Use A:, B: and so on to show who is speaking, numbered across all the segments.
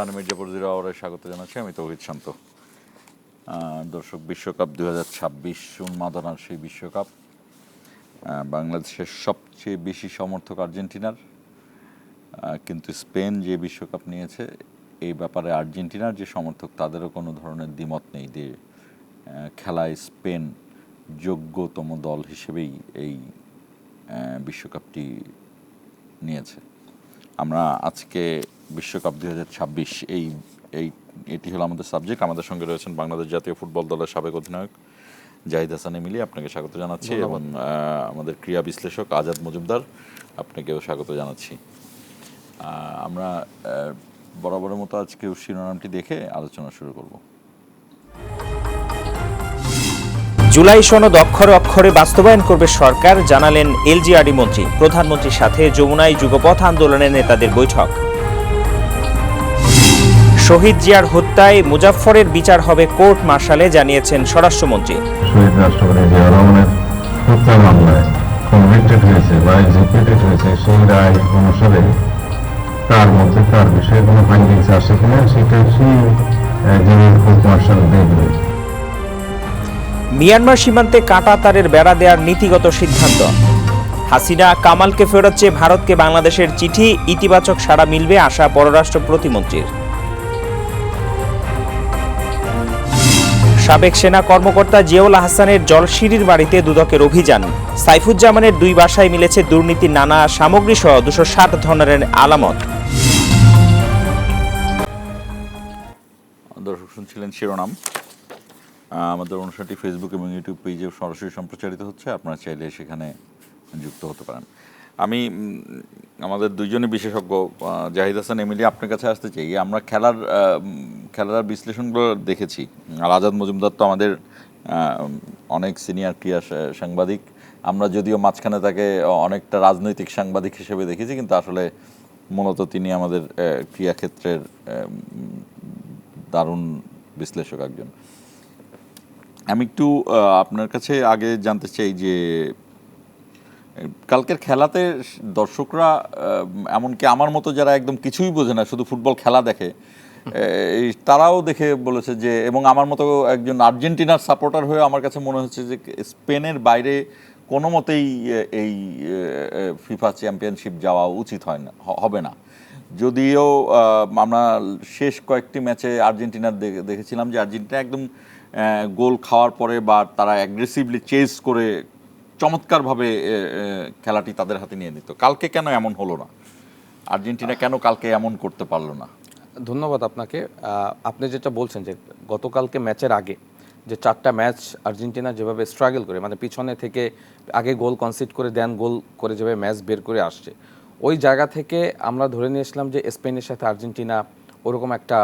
A: Rana Mirzapur zero আওয়ারে স্বাগত জানাচ্ছি। আমি তৌহিদ শান্ত। দর্শক, বিশ্বকাপ 2026 উন্মাদনার সেই বিশ্বকাপ। বাংলাদেশের সবচেয়ে বেশি সমর্থক আর্জেন্টিনার, কিন্তু স্পেন যে বিশ্বকাপ নিয়েছে এই ব্যাপারে আর্জেন্টিনার যে সমর্থক তাদেরও কোনো ধরনের দ্বিমত নেই যে খেলায় স্পেন যোগ্যতম দল হিসেবেই এই বিশ্বকাপটি নিয়েছে। আমরা আজকে বিশ্বকাপ 2026 এটি হলো আমাদের সাবজেক্ট। আমাদের সঙ্গে রয়েছেন বাংলাদেশ জাতীয় ফুটবল দলের সাবেক অধিনায়ক জাহিদ হাসান এমিলি, আপনাকে স্বাগত জানাচ্ছি, এবং আমাদের ক্রীড়া বিশ্লেষক আজাদ মজুমদার, আপনাকেও স্বাগত জানাচ্ছি। আমরা বরাবরের মতো আজকে শিরোনামটি দেখে আলোচনা শুরু করব।
B: জুলাই সনদ অক্ষরে অক্ষরে বাস্তবায়ন করবে সরকার, জানালেন এলজিআরডি মন্ত্রী। প্রধানমন্ত্রীর সাথে যমুনায় যুগপথ আন্দোলনের নেতাদের বৈঠক। শহীদ জিয়ার হত্যায় মুজাফফরের বিচার হবে কোর্ট মার্শালে, জানিয়েছেন স্বরাষ্ট্রমন্ত্রী।
C: শহীদ রাষ্ট্রপতি জিয়া রহমানের হত্যা মামলায় কনভিক্টেড হয়েছে বা এক্সিকিউটেড হয়েছে, সেই রায় অনুসারে তার মধ্যে তার বিষয়ে কোনো ফাইন্ডিংস আসে কিনা সেটা যিনি কোর্ট মার্শাল দেখবে।
B: মিয়ানমার সীমান্তে কাঁটা তারের বেড়া দেওয়ার নীতিগত সিদ্ধান্ত। হাসিনা কামালকে ফেরত চেয়ে ভারতকে বাংলাদেশের চিঠি, ইতিবাচক সাড়া মিলবে আশা পররাষ্ট্র প্রতিমন্ত্রীর। সাবেক সেনা কর্মকর্তা জিয়াউল আহসানের জলশিরির বাড়িতে দুদকের অভিযান। সাইফুজ্জামানের 2 বাসায় মিলেছে দুর্নীতির নানা সামগ্রী সহ 260 ধরনের আলামত।
A: দর্শক, শুনছিলেন শিরোনাম। আমাদের অনুষ্ঠানটি ফেসবুক এবং ইউটিউব পেজে সরাসরি সম্প্রচারিত হচ্ছে, আপনারা চাইলে সেখানে যুক্ত হতে পারেন। আমি আমাদের দুইজনই বিশেষজ্ঞ জাহিদ হাসান এমিলি আপনার কাছে আসতে চাই। আমরা খেলার বিশ্লেষণগুলো দেখেছি, আর আজাদ মজুমদার তো আমাদের অনেক সিনিয়র ক্রীড়া সাংবাদিক। আমরা যদিও মাঝখানে তাকে অনেকটা রাজনৈতিক সাংবাদিক হিসেবে দেখেছি, কিন্তু আসলে মূলত তিনি আমাদের ক্রীড়াক্ষেত্রের দারুণ বিশ্লেষক একজন। আমি একটু আপনার কাছে আগে জানতে চাই যে কালকের খেলাতে দর্শকরা, এমনকি আমার মতো যারা একদম কিছুই বোঝে না, শুধু ফুটবল খেলা দেখে, তারাও দেখে বলেছে যে, এবং আমার মতো একজন আর্জেন্টিনার সাপোর্টার হয়ে আমার কাছে মনে হচ্ছে যে স্পেনের বাইরে কোনো মতেই এই ফিফা চ্যাম্পিয়নশিপ যাওয়া উচিত হবে না। যদিও আমরা শেষ কয়েকটি ম্যাচে আর্জেন্টিনার দেখেছিলাম যে আর্জেন্টিনা একদম গোল খাওয়ার পরে বা তারা অ্যাগ্রেসিভলি চেস করে চমৎকারভাবে খেলাটি তাদের হাতে নিয়ে নিত। কালকে কেন এমন হলো না? আর্জেন্টিনা কেন কালকে এমন করতে পারলো না?
D: ধন্যবাদ আপনাকে। আপনি যেটা বলছেন যে গতকালকে ম্যাচের আগে যে 4টা ম্যাচ আর্জেন্টিনা যেভাবে স্ট্রাগল করে, মানে পিছনে থেকে আগে গোল কনসিড করে দেন, গোল করে যেভাবে ম্যাচ বের করে আসছে, ওই জায়গা থেকে আমরা ধরে নিয়েছিলাম যে স্পেনের সাথে আর্জেন্টিনা ওরকম একটা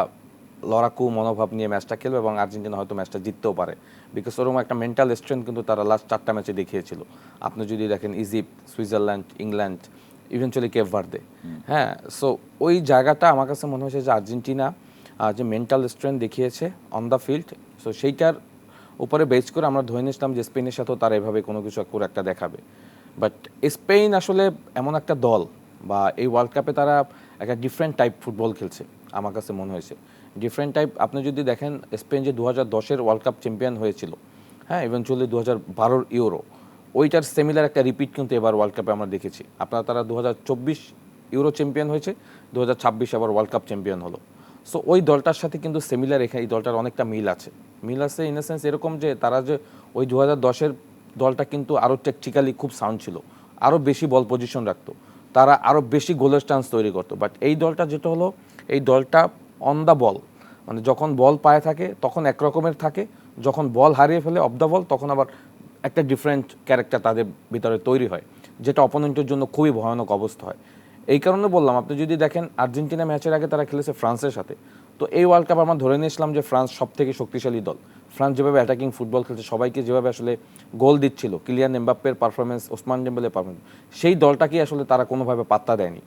D: লড়াকু মনোভাব নিয়ে ম্যাচটা খেলবে এবং আর্জেন্টিনা হয়তো ম্যাচটা জিততেও পারে, বিকজ ওরকম একটা মেন্টাল স্ট্রেংথ কিন্তু তারা লাস্ট 4টা ম্যাচে দেখিয়েছিল। আপনি যদি দেখেন Egypt, Switzerland, England, eventually Cape Verde, হ্যাঁ। সো ওই জায়গাটা আমার কাছে মনে হয়েছে যে আর্জেন্টিনা যে মেন্টাল স্ট্রেংথ দেখিয়েছে অন দ্য ফিল্ড, সো সেইটার উপরে বেস করে আমরা ধরে নিয়েছিলাম যে স্পেনের সাথেও তারা এভাবে কোনো কিছু করে একটা দেখাবে। বাট স্পেন আসলে এমন একটা দল, বা এই ওয়ার্ল্ড কাপে তারা একটা ডিফারেন্ট টাইপ ফুটবল খেলছে আমার কাছে মনে হয়েছে। ডিফারেন্ট টাইপ, আপনি যদি দেখেন স্পেন যে 2010-এর ওয়ার্ল্ড কাপ চ্যাম্পিয়ন হয়েছিল, হ্যাঁ, ইভেনচুয়ালি 2012-র ইউরো, ওইটার সিমিলার একটা রিপিট কিন্তু এবার ওয়ার্ল্ড কাপে আমরা দেখেছি। আপনারা তারা 2024 ইউরো চ্যাম্পিয়ন হয়েছে, 2026 আবার ওয়ার্ল্ড কাপ চ্যাম্পিয়ন হলো। সো ওই দলটার সাথে কিন্তু সিমিলার এখানে এই দলটার অনেকটা মিল আছে ইন দ্য সেন্স এরকম যে তারা যে ওই 2010-এর দলটা কিন্তু আরও টেকটিক্যালি খুব সাউন্ড ছিল, আরও বেশি বল পজিশন রাখতো, তারা আরও বেশি গোলের চান্স তৈরি করতো। বাট এই দলটা যেটা হলো, এই দলটা অন দ্য বল, মানে যখন বল পায়ে থাকে তখন একরকমের থাকে, যখন বল হারিয়ে ফেলে অফ দ্য বল তখন আবার একটা ডিফারেন্ট ক্যারেক্টার তাদের ভিতরে তৈরি হয়, যেটা অপোনেন্টের জন্য খুবই ভয়ানক অবস্থা হয়। এই কারণে বললাম, আপনি যদি দেখেন আর্জেন্টিনা ম্যাচের আগে তারা খেলেছে ফ্রান্সের সাথে, তো এই ওয়ার্ল্ড কাপ আমরা ধরে নিয়েছিলাম যে ফ্রান্স সব থেকে শক্তিশালী দল। ফ্রান্স যেভাবে অ্যাটাকিং ফুটবল খেলছে, সবাইকে যেভাবে আসলে গোল দিচ্ছিল, কিলিয়ান এমবাপ্পের পারফরমেন্স, ওসমান ডেম্বেলের পারফরমেন্স, সেই দলটাকে আসলে তারা কোনোভাবে পাত্তা দেয়নি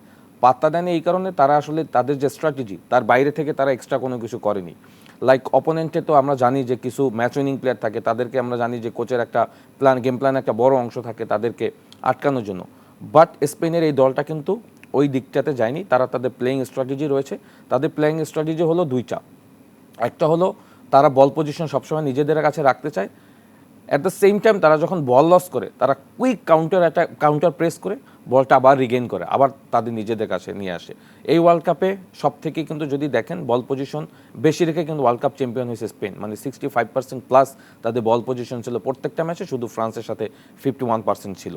D: এই কারণে তারা আসলে তাদের যে স্ট্র্যাটেজি তার বাইরে থেকে তারা এক্সট্রা কোনো কিছু করেনি। লাইক অপোনেন্টে তো আমরা জানি যে কিছু ম্যাচ উইনিং প্লেয়ার থাকে, তাদেরকে আমরা জানি যে কোচের একটা গেম প্ল্যান একটা বড় অংশ থাকে তাদেরকে আটকানোর জন্য। বাট স্পেনের এই দলটা কিন্তু ওই দিকটাতে যায়নি, তারা তাদের প্লেয়িং স্ট্র্যাটেজি রয়েছে। তাদের প্লেয়িং স্ট্র্যাটেজি হলো দুইটা, একটা হলো তারা বল পজিশন সবসময় নিজেদের কাছে রাখতে চায়, অ্যাট দ্য সেম টাইম তারা যখন বল লস করে তারা কুইক কাউন্টার প্রেস করে বলটা আবার রিগেইন করে আবার তাদের নিজেদের কাছে নিয়ে আসে। এই ওয়ার্ল্ড কাপে সব থেকে কিন্তু যদি দেখেন বল পজিশন বেশি রেখে কিন্তু ওয়ার্ল্ড কাপ চ্যাম্পিয়ন হয়েছে স্পেন, মানে 65% প্লাস তাদের বল পজিশন ছিল প্রত্যেকটা ম্যাচে, শুধু ফ্রান্সের সাথে 51% ছিল।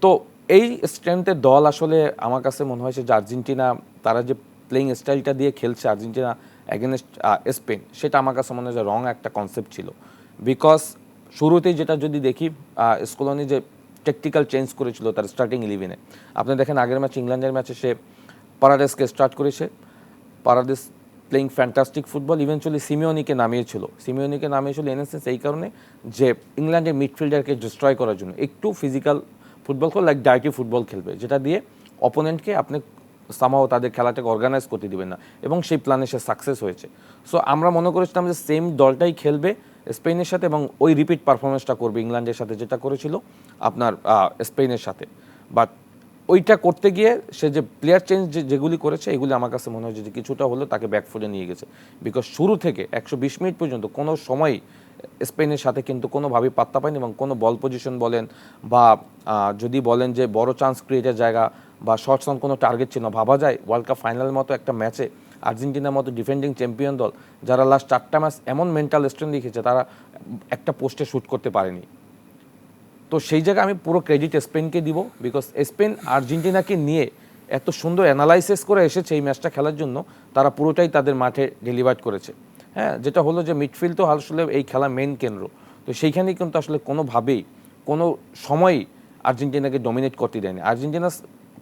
D: তো এই স্ট্রেংথের দল আসলে আমার কাছে মনে হয়েছে যে আর্জেন্টিনা তারা যে প্লেইং স্টাইলটা দিয়ে খেলছে আর্জেন্টিনা অ্যাগেনস্ট স্পেন, সেটা আমার কাছে মনে হয় যে রং একটা কনসেপ্ট ছিল। বিকজ শুরুতেই যেটা যদি দেখি স্কলোনি যে টেকটিক্যাল চেঞ্জ করেছিল তার স্টার্টিং 11-এ, আপনি দেখেন আগের ম্যাচ ইংল্যান্ডের ম্যাচে সে পারাডেসকে স্টার্ট করেছে, Paredes playing fantastic football, eventually সিমিওনিকে নামিয়েছিল ইন এ সেন্স এই কারণে যে ইংল্যান্ডের মিডফিল্ডারকে ডিস্ট্রয় করার জন্য একটু ফিজিক্যাল ফুটবল খেলে, লাইক ডার্টি ফুটবল খেলবে, যেটা দিয়ে অপোনেন্টকে আপনি সামাও তাদের খেলাটাকে অর্গানাইজ করতে দিবেন না, এবং সেই প্ল্যানে সে সাকসেস হয়েছে। সো আমরা মনে করেছিলাম যে সেম দলটাই খেলবে স্পেনের সাথে এবং ওই রিপিট পারফরমেন্সটা করবে ইংল্যান্ডের সাথে যেটা করেছিল আপনার স্পেনের সাথে। বাট ওইটা করতে গিয়ে সে যে প্লেয়ার চেঞ্জ যেগুলি করেছে এগুলি আমার কাছে মনে হয় যে কিছুটা হলেও তাকে ব্যাকফুটে নিয়ে গেছে। বিকজ শুরু থেকে 120 মিনিট পর্যন্ত কোনো সময় স্পেনের সাথে কিন্তু কোনোভাবেই পাত্তা পায়নি, এবং কোনো বল পজিশন বলেন বা যদি বলেন যে বড় চান্স ক্রিয়েটের জায়গা বা শর্টস অন কোনো টার্গেট ছিল না। ভাবা যায় ওয়ার্ল্ড কাপ ফাইনালের মতো একটা ম্যাচে আর্জেন্টিনার মতো ডিফেন্ডিং চ্যাম্পিয়ন দল যারা লাস্ট 4টা ম্যাচ এমন মেন্টাল স্ট্রেন্থ দেখিয়েছে তারা একটা পোস্টে শ্যুট করতে পারেনি। তো সেই জায়গায় আমি পুরো ক্রেডিট স্পেনকে দিব, বিকজ স্পেন আর্জেন্টিনাকে নিয়ে এত সুন্দর অ্যানালাইসিস করে এসেছে এই ম্যাচটা খেলার জন্য, তারা পুরোটাই তাদের মাঠে ডেলিভার করেছে। হ্যাঁ, যেটা হলো যে মিডফিল্ড তো আসলে এই খেলা মেন কেন্দ্র, তো সেইখানেই কিন্তু আসলে কোনোভাবেই কোনো সময়ই আর্জেন্টিনাকে ডমিনেট করতে দেয়নি। আর্জেন্টিনা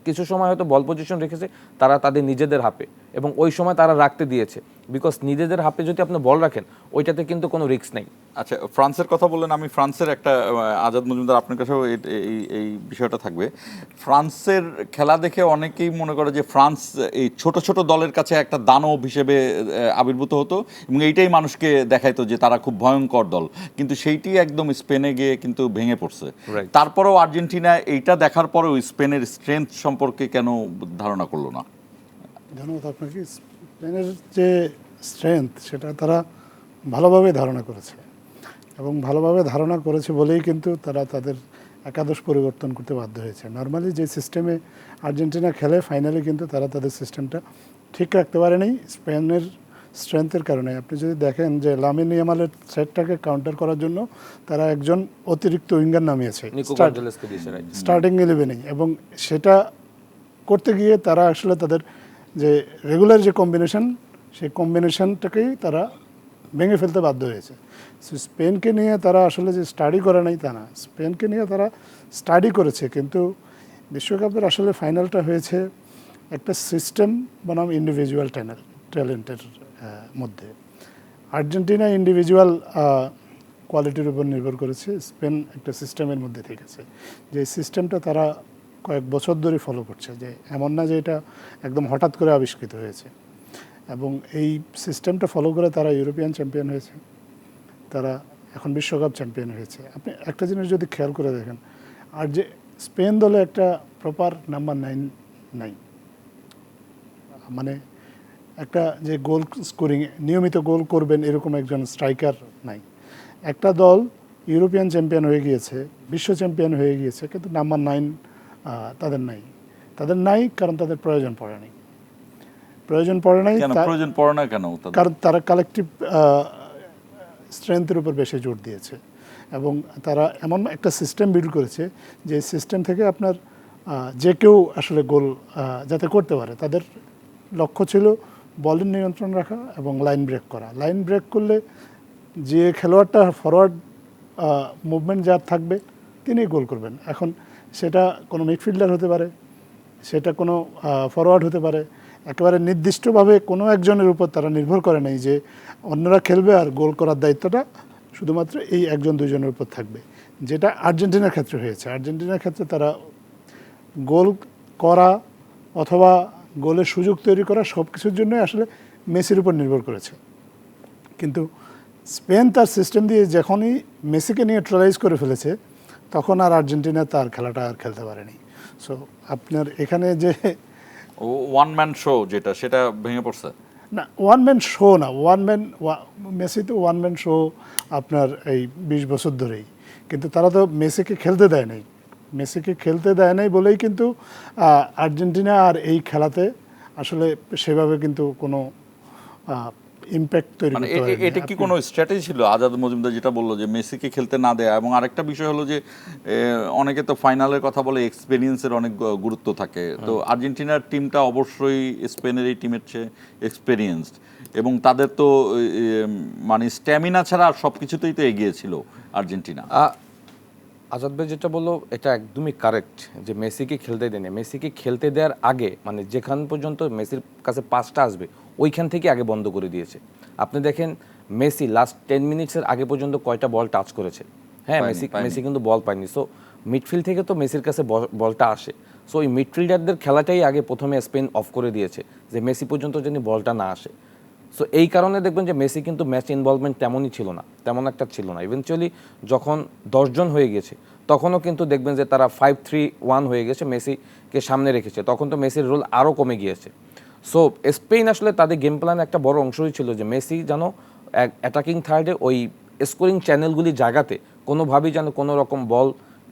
D: কিছু সময় হয়তো বল পজিশন রেখেছে তারা তাদের নিজেদের হাতে, এবং ওই সময় তারা রাখতে দিয়েছে, বিকজ নিজেদের হাতে যদি আপনি বল রাখেন ওইটাতে কিন্তু কোনো রিস্ক নেই।
A: আচ্ছা, ফ্রান্সের কথা বললেন, আমি ফ্রান্সের একটা আজাদ মজুমদার আপনার কাছেও এই বিষয়টা থাকবে। ফ্রান্সের খেলা দেখে অনেকেই মনে করে যে ফ্রান্স এই ছোট ছোট দলের কাছে একটা দানব হিসেবে আবির্ভূত হতো, এবং এইটাই মানুষকে দেখাইতো যে তারা খুব ভয়ঙ্কর দল, কিন্তু সেইটি একদম স্পেনে গিয়ে কিন্তু ভেঙে পড়ছে। তারপরেও আর্জেন্টিনা এইটা দেখার পরেও স্পেনের স্ট্রেংথ সম্পর্কে কেন ধারণা করলো না?
E: ধন্যবাদ আপনাকে। স্পেনের যে স্ট্রেংথ সেটা তারা ভালোভাবে ধারণা করেছে, এবং ভালোভাবে ধারণা করেছে বলেই কিন্তু তারা তাদের একাদশ পরিবর্তন করতে বাধ্য হয়েছে। নর্মালি যে সিস্টেমে আর্জেন্টিনা খেলে ফাইনালে কিন্তু তারা তাদের সিস্টেমটা ঠিক রাখতে পারেনি স্পেনের স্ট্রেংথের কারণে। আপনি যদি দেখেন যে লামিন ইয়ামালের থ্রেটটাকে কাউন্টার করার জন্য তারা একজন অতিরিক্ত উইঙ্গার নামিয়েছে স্টার্টিং 11-এই, এবং সেটা করতে গিয়ে তারা আসলে তাদের যে রেগুলার যে কম্বিনেশন সেই কম্বিনেশনটাকেই তারা ভেঙে ফেলতে বাধ্য হয়েছে। স্পেনকে নিয়ে তারা আসলে যে স্টাডি করে নাই তা না, স্পেনকে নিয়ে তারা স্টাডি করেছে, কিন্তু বিশ্বকাপের আসলে ফাইনালটা হয়েছে একটা সিস্টেম বনাম ইন্ডিভিজুয়াল ট্যালেন্টের মধ্যে। আর্জেন্টিনা ইন্ডিভিজুয়াল কোয়ালিটির উপর নির্ভর করেছে, স্পেন একটা সিস্টেমের মধ্যে থেকেছে, যে সিস্টেমটা তারা কয়েক বছর ধরে ফলো করছে, যে এমন না যে এটা একদম হঠাৎ করে আবিষ্কৃত হয়েছে। এবং এই সিস্টেমটা ফলো করে তারা ইউরোপিয়ান চ্যাম্পিয়ন হয়েছে, তারা এখন বিশ্বকাপ চ্যাম্পিয়ন হয়েছে। আপনি একটা জিনিস যদি খেয়াল করে দেখেন, আর যে স্পেন দলে একটা প্রপার নাম্বার 9 নাই, মানে একটা যে গোল স্কোরিং নিয়মিত গোল করবেন এরকম একজন স্ট্রাইকার নাই। একটা দল ইউরোপিয়ান চ্যাম্পিয়ন হয়ে গিয়েছে, বিশ্ব চ্যাম্পিয়ন হয়ে গিয়েছে, কিন্তু নাম্বার 9 তাদের নাই, কারণ তাদের প্রয়োজন পড়ে নাই। কারণ তারা কালেকটিভ স্ট্রেংথের উপর বেশি জোর দিয়েছে, এবং তারা এমন একটা সিস্টেম বিল্ড করেছে যে সিস্টেম থেকে আপনার যে কেউ আসলে গোল যাতে করতে পারে। তাদের লক্ষ্য ছিল বলের নিয়ন্ত্রণ রাখা এবং লাইন ব্রেক করা। লাইন ব্রেক করলে যে খেলোয়াড়টা ফরওয়ার্ড মুভমেন্ট যার থাকবে তিনি গোল করবেন। এখন সেটা কোনো মিডফিল্ডার হতে পারে, সেটা কোনো ফরওয়ার্ড হতে পারে, একেবারে নির্দিষ্টভাবে কোনো একজনের উপর তারা নির্ভর করে নাই যে অন্যরা খেলবে আর গোল করার দায়িত্বটা শুধুমাত্র এই একজন দুইজনের উপর থাকবে, যেটা আর্জেন্টিনার ক্ষেত্রে হয়েছে। আর্জেন্টিনার ক্ষেত্রে তারা গোল করা অথবা গোলের সুযোগ তৈরি করা সব কিছুর জন্যই আসলে মেসির উপর নির্ভর করেছে। কিন্তু স্পেন তার সিস্টেম দিয়ে যখনই মেসিকে নিয়ে ট্রাইজ করে ফেলেছে তখন আর আর্জেন্টিনা তার খেলাটা আর খেলতে পারেনি। সো আপনার এখানে যে
A: ওয়ান ম্যান শো যেটা, সেটা ভেঙে পড়ছে।
E: না, ওয়ান ম্যান শো না, মেসি তো ওয়ান ম্যান শো আপনার এই 20 বছর ধরেই, কিন্তু তারা তো মেসিকে খেলতে দেয় নাই। মেসিকে খেলতে দেয় নাই বলেই কিন্তু আর্জেন্টিনা আর এই খেলাতে আসলে সেভাবে কিন্তু কোনো ইম্প্যাক্ট তৈরি
A: মানে
E: করতে পারেনি।
A: এটা কি কোনো স্ট্র্যাটেজি ছিল? আজাদ মজুমদার যেটা বললো যে মেসিকে খেলতে না দেয়া, এবং আরেকটা বিষয় হলো যে অনেকে তো ফাইনালের কথা বলে, এক্সপেরিয়েন্সের অনেক গুরুত্ব থাকে। তো আর্জেন্টিনার টিমটা অবশ্যই স্পেনের এই টিমের চেয়ে এক্সপেরিয়েন্সড, এবং তাদের তো মানে স্ট্যামিনা ছাড়া আর সব কিছুতেই তো এগিয়ে ছিল আর্জেন্টিনা।
D: আজাদ ভাই যেটা বললো এটা একদমই কারেক্ট, যে মেসিকে খেলতে দেয়নি। মেসিকে খেলতে দেওয়ার আগে মানে যেখান পর্যন্ত মেসির কাছে পাসটা আসবে ওইখান থেকে আগে বন্ধ করে দিয়েছে। আপনি দেখেন মেসি লাস্ট 10 মিনিটসের আগে পর্যন্ত কয়টা বল টাচ করেছে। হ্যাঁ, মেসি কিন্তু বল পায়নি। সো মিডফিল্ড থেকে তো মেসির কাছে বলটা আসে। সো ওই মিডফিল্ডারদের খেলাটাই আগে প্রথমে স্পেন অফ করে দিয়েছে, যে মেসি পর্যন্ত যেন বলটা না আসে। সো এই কারণে দেখবেন যে মেসি কিন্তু ম্যাচ ইনভলভমেন্ট তেমনই ছিল না, তেমন একটা ছিল না। ইভেনচুয়ালি যখন 10 জন হয়ে গেছে তখনও কিন্তু দেখবেন যে তারা 5-3-1 হয়ে গেছে, মেসিকে সামনে রেখেছে, তখন তো মেসির রোল আরও কমে গিয়েছে। সো স্পেন আসলে তাদের গেম প্ল্যানে একটা বড় অংশই ছিল যে মেসি যেন অ্যাটাকিং থার্ডে ওই স্কোরিং চ্যানেলগুলি জায়গাতে কোনোভাবেই যেন কোনো রকম বল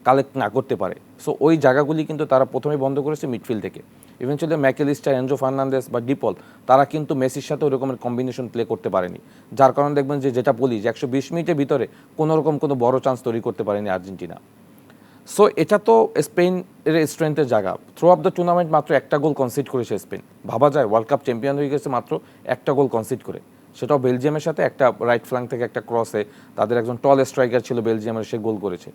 D: কালেক্ট না করতে পারে। সো ওই জায়গাগুলি কিন্তু তারা প্রথমে বন্ধ করেছে মিডফিল্ড থেকে। ইভেনচুয়ালি ম্যাকেলিস্টার, এনজো ফার্নান্দেস বা ডিপল তারা কিন্তু মেসির সাথে ওই রকমের কম্বিনেশন প্লে করতে পারেনি, যার কারণে দেখবেন যে যেটা বলি যে 120 মিনিটের ভিতরে কোনো রকম কোনো বড় চান্স তৈরি করতে পারেনি আর্জেন্টিনা। সো এটা তো স্পেনের স্ট্রেংথের জায়গা। থ্রু অফ দ্য টুর্নামেন্ট মাত্র একটা গোল কনসিড করেছে স্পেন। ভাবা যায় ওয়ার্ল্ড কাপ চ্যাম্পিয়ন হয়ে গেছে মাত্র একটা গোল কনসিড করে, সেটাও বেলজিয়ামের সাথে একটা রাইট ফ্ল্যাঙ্ক থেকে একটা ক্রসে, তাদের একজন টল স্ট্রাইকার ছিল বেলজিয়ামের, সে গোল করেছে।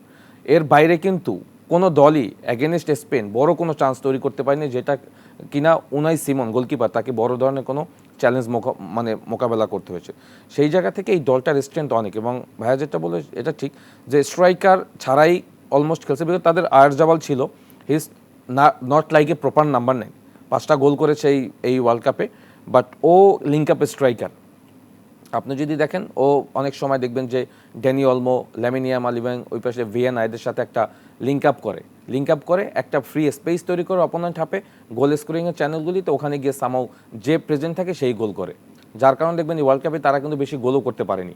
D: এর বাইরে কিন্তু কোনো দলই অ্যাগেনস্ট স্পেন বড় কোনো চান্স তৈরি করতে পারেনি, যেটা কিনা উনাই সিমন গোলকিপার তাকে বড় ধরনের কোনো চ্যালেঞ্জ মোকাবেলা করতে হয়েছে। সেই জায়গা থেকে এই দলটার স্ট্রেংথ অনেক। এবং ভাইয়া যেটা বলে এটা ঠিক যে স্ট্রাইকার ছাড়াই অলমোস্ট খেলছে, বিকজ তাদের আয়ারজাবাল ছিল, he is not like a proper number 9, 5টা গোল করেছে এই ওয়ার্ল্ড কাপে, বাট ও লিঙ্ক আপ স্ট্রাইকার। আপনি যদি দেখেন ও অনেক সময় দেখবেন যে ড্যানি অলমো, ল্যামিন ইয়ামাল এবং ওই পাশে ভিয়েনা এদের সাথে একটা লিঙ্ক আপ করে একটা ফ্রি স্পেস তৈরি করে অপোনেন্ট হাফে গোল স্কোরিংয়ের চ্যানেলগুলিতে ওখানে গিয়ে সামাও যে প্রেজেন্ট থাকে সেই গোল করে, যার কারণে দেখবেন এই ওয়ার্ল্ড কাপে তারা কিন্তু বেশি গোলও করতে পারেনি।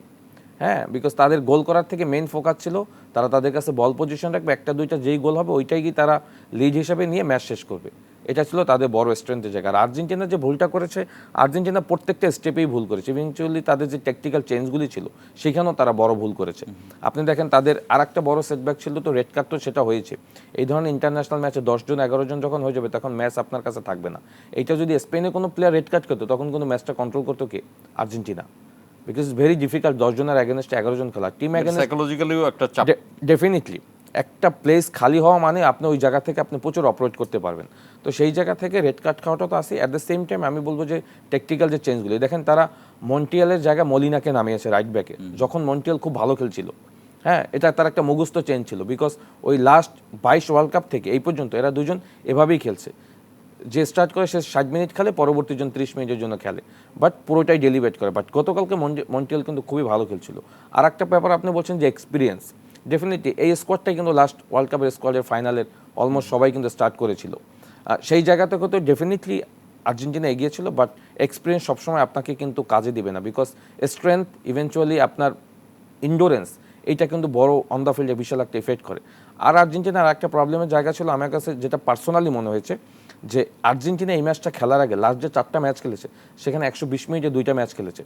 D: হ্যাঁ, বিকজ তাদের গোল করার থেকে মেইন ফোকাস ছিল তারা তাদের কাছে বল পজিশন রাখবে, একটা দুইটা যেই গোল হবে ওইটাই গিয়ে তারা লিড হিসেবে নিয়ে ম্যাচ শেষ করবে। এটা ছিল তাদের বড় স্ট্রেংথের জায়গা। আর আর্জেন্টিনা যে ভুলটা করেছে, আর্জেন্টিনা প্রত্যেকটা স্টেপেই ভুল করেছে। ইভেনচুয়ালি তাদের যে ট্যাকটিক্যাল চেঞ্জগুলি ছিল সেখানেও তারা বড় ভুল করেছে। আপনি দেখেন তাদের আর একটা বড় সেটব্যাক ছিল তো রেড কার্ড, তো সেটা হয়েছে। এই ধরনের ইন্টারন্যাশনাল ম্যাচে 10 জন 11 জন যখন হয়ে যাবে তখন ম্যাচ আপনার কাছে থাকবে না। এইটা যদি স্পেনে কোনো প্লেয়ার রেড কার্ড করতো তখন কোনো ম্যাচটা কন্ট্রোল করতো কে? Argentina. Because it's very difficult 10 জনের অ্যাগেনস্টে 11 জন খেলা, টিম অ্যাগেনস্ট
A: সাইকোলজিক্যালিও একটা চাপ।
D: ডেফিনেটলি একটা প্লেস খালি হওয়া মানে আপনি ওই জায়গা থেকে আপনি প্রচুর অপারেট করতে পারবেন। তো সেই জায়গা থেকে রেড কার্ড খাওয়াটা তো আসে। অ্যাট দ্য সেম টাইম আমি বলবো যে টেকটিক্যাল যে চেঞ্জগুলি দেখেন, তারা মন্টিয়ালের জায়গায় মলিনাকে নামিয়েছে রাইট ব্যাকে, যখন মন্টিয়াল খুব ভালো খেলছিল। হ্যাঁ, এটা তার একটা মুখস্থ চেঞ্জ ছিল, বিকজ ওই লাস্ট 22 ওয়ার্ল্ড কাপ থেকে এই পর্যন্ত এরা দুজন এভাবেই খেলছে, যে স্টার্ট করে সে 60 মিনিট খেলে, পরবর্তী জন 30 মিনিটের জন্য খেলে, বাট পুরোটাই ডেলিভেট করে। বাট গতকালকে মন্টিয়াল কিন্তু খুবই ভালো খেলছিল। আর একটা ব্যাপার আপনি বলছেন যে এক্সপিরিয়েন্স, ডেফিনেটলি এই স্কোয়াডটাই কিন্তু লাস্ট ওয়ার্ল্ড কাপের স্কোয়াডের ফাইনালের অলমোস্ট সবাই কিন্তু স্টার্ট করেছিল। সেই জায়গা থেকে তো ডেফিনেটলি আর্জেন্টিনা এগিয়েছিল, বাট এক্সপিরিয়েন্স সবসময় আপনাকে কিন্তু কাজে দিবে না, বিকজ স্ট্রেংথ ইভেনচুয়ালি আপনার ইন্ডোরেন্স এইটা কিন্তু বড় অন দ্য ফিল্ডে বিশাল একটা এফেক্ট করে। আর আর্জেন্টিনার একটা প্রবলেমের জায়গা ছিল আমার কাছে, যেটা পার্সোনালি মনে হয়েছে, যে আর্জেন্টিনা এই ম্যাচটা খেলার আগে লাস্ট যে 4টা ম্যাচ খেলেছে সেখানে 120 মিনিটে 2টা ম্যাচ খেলেছে,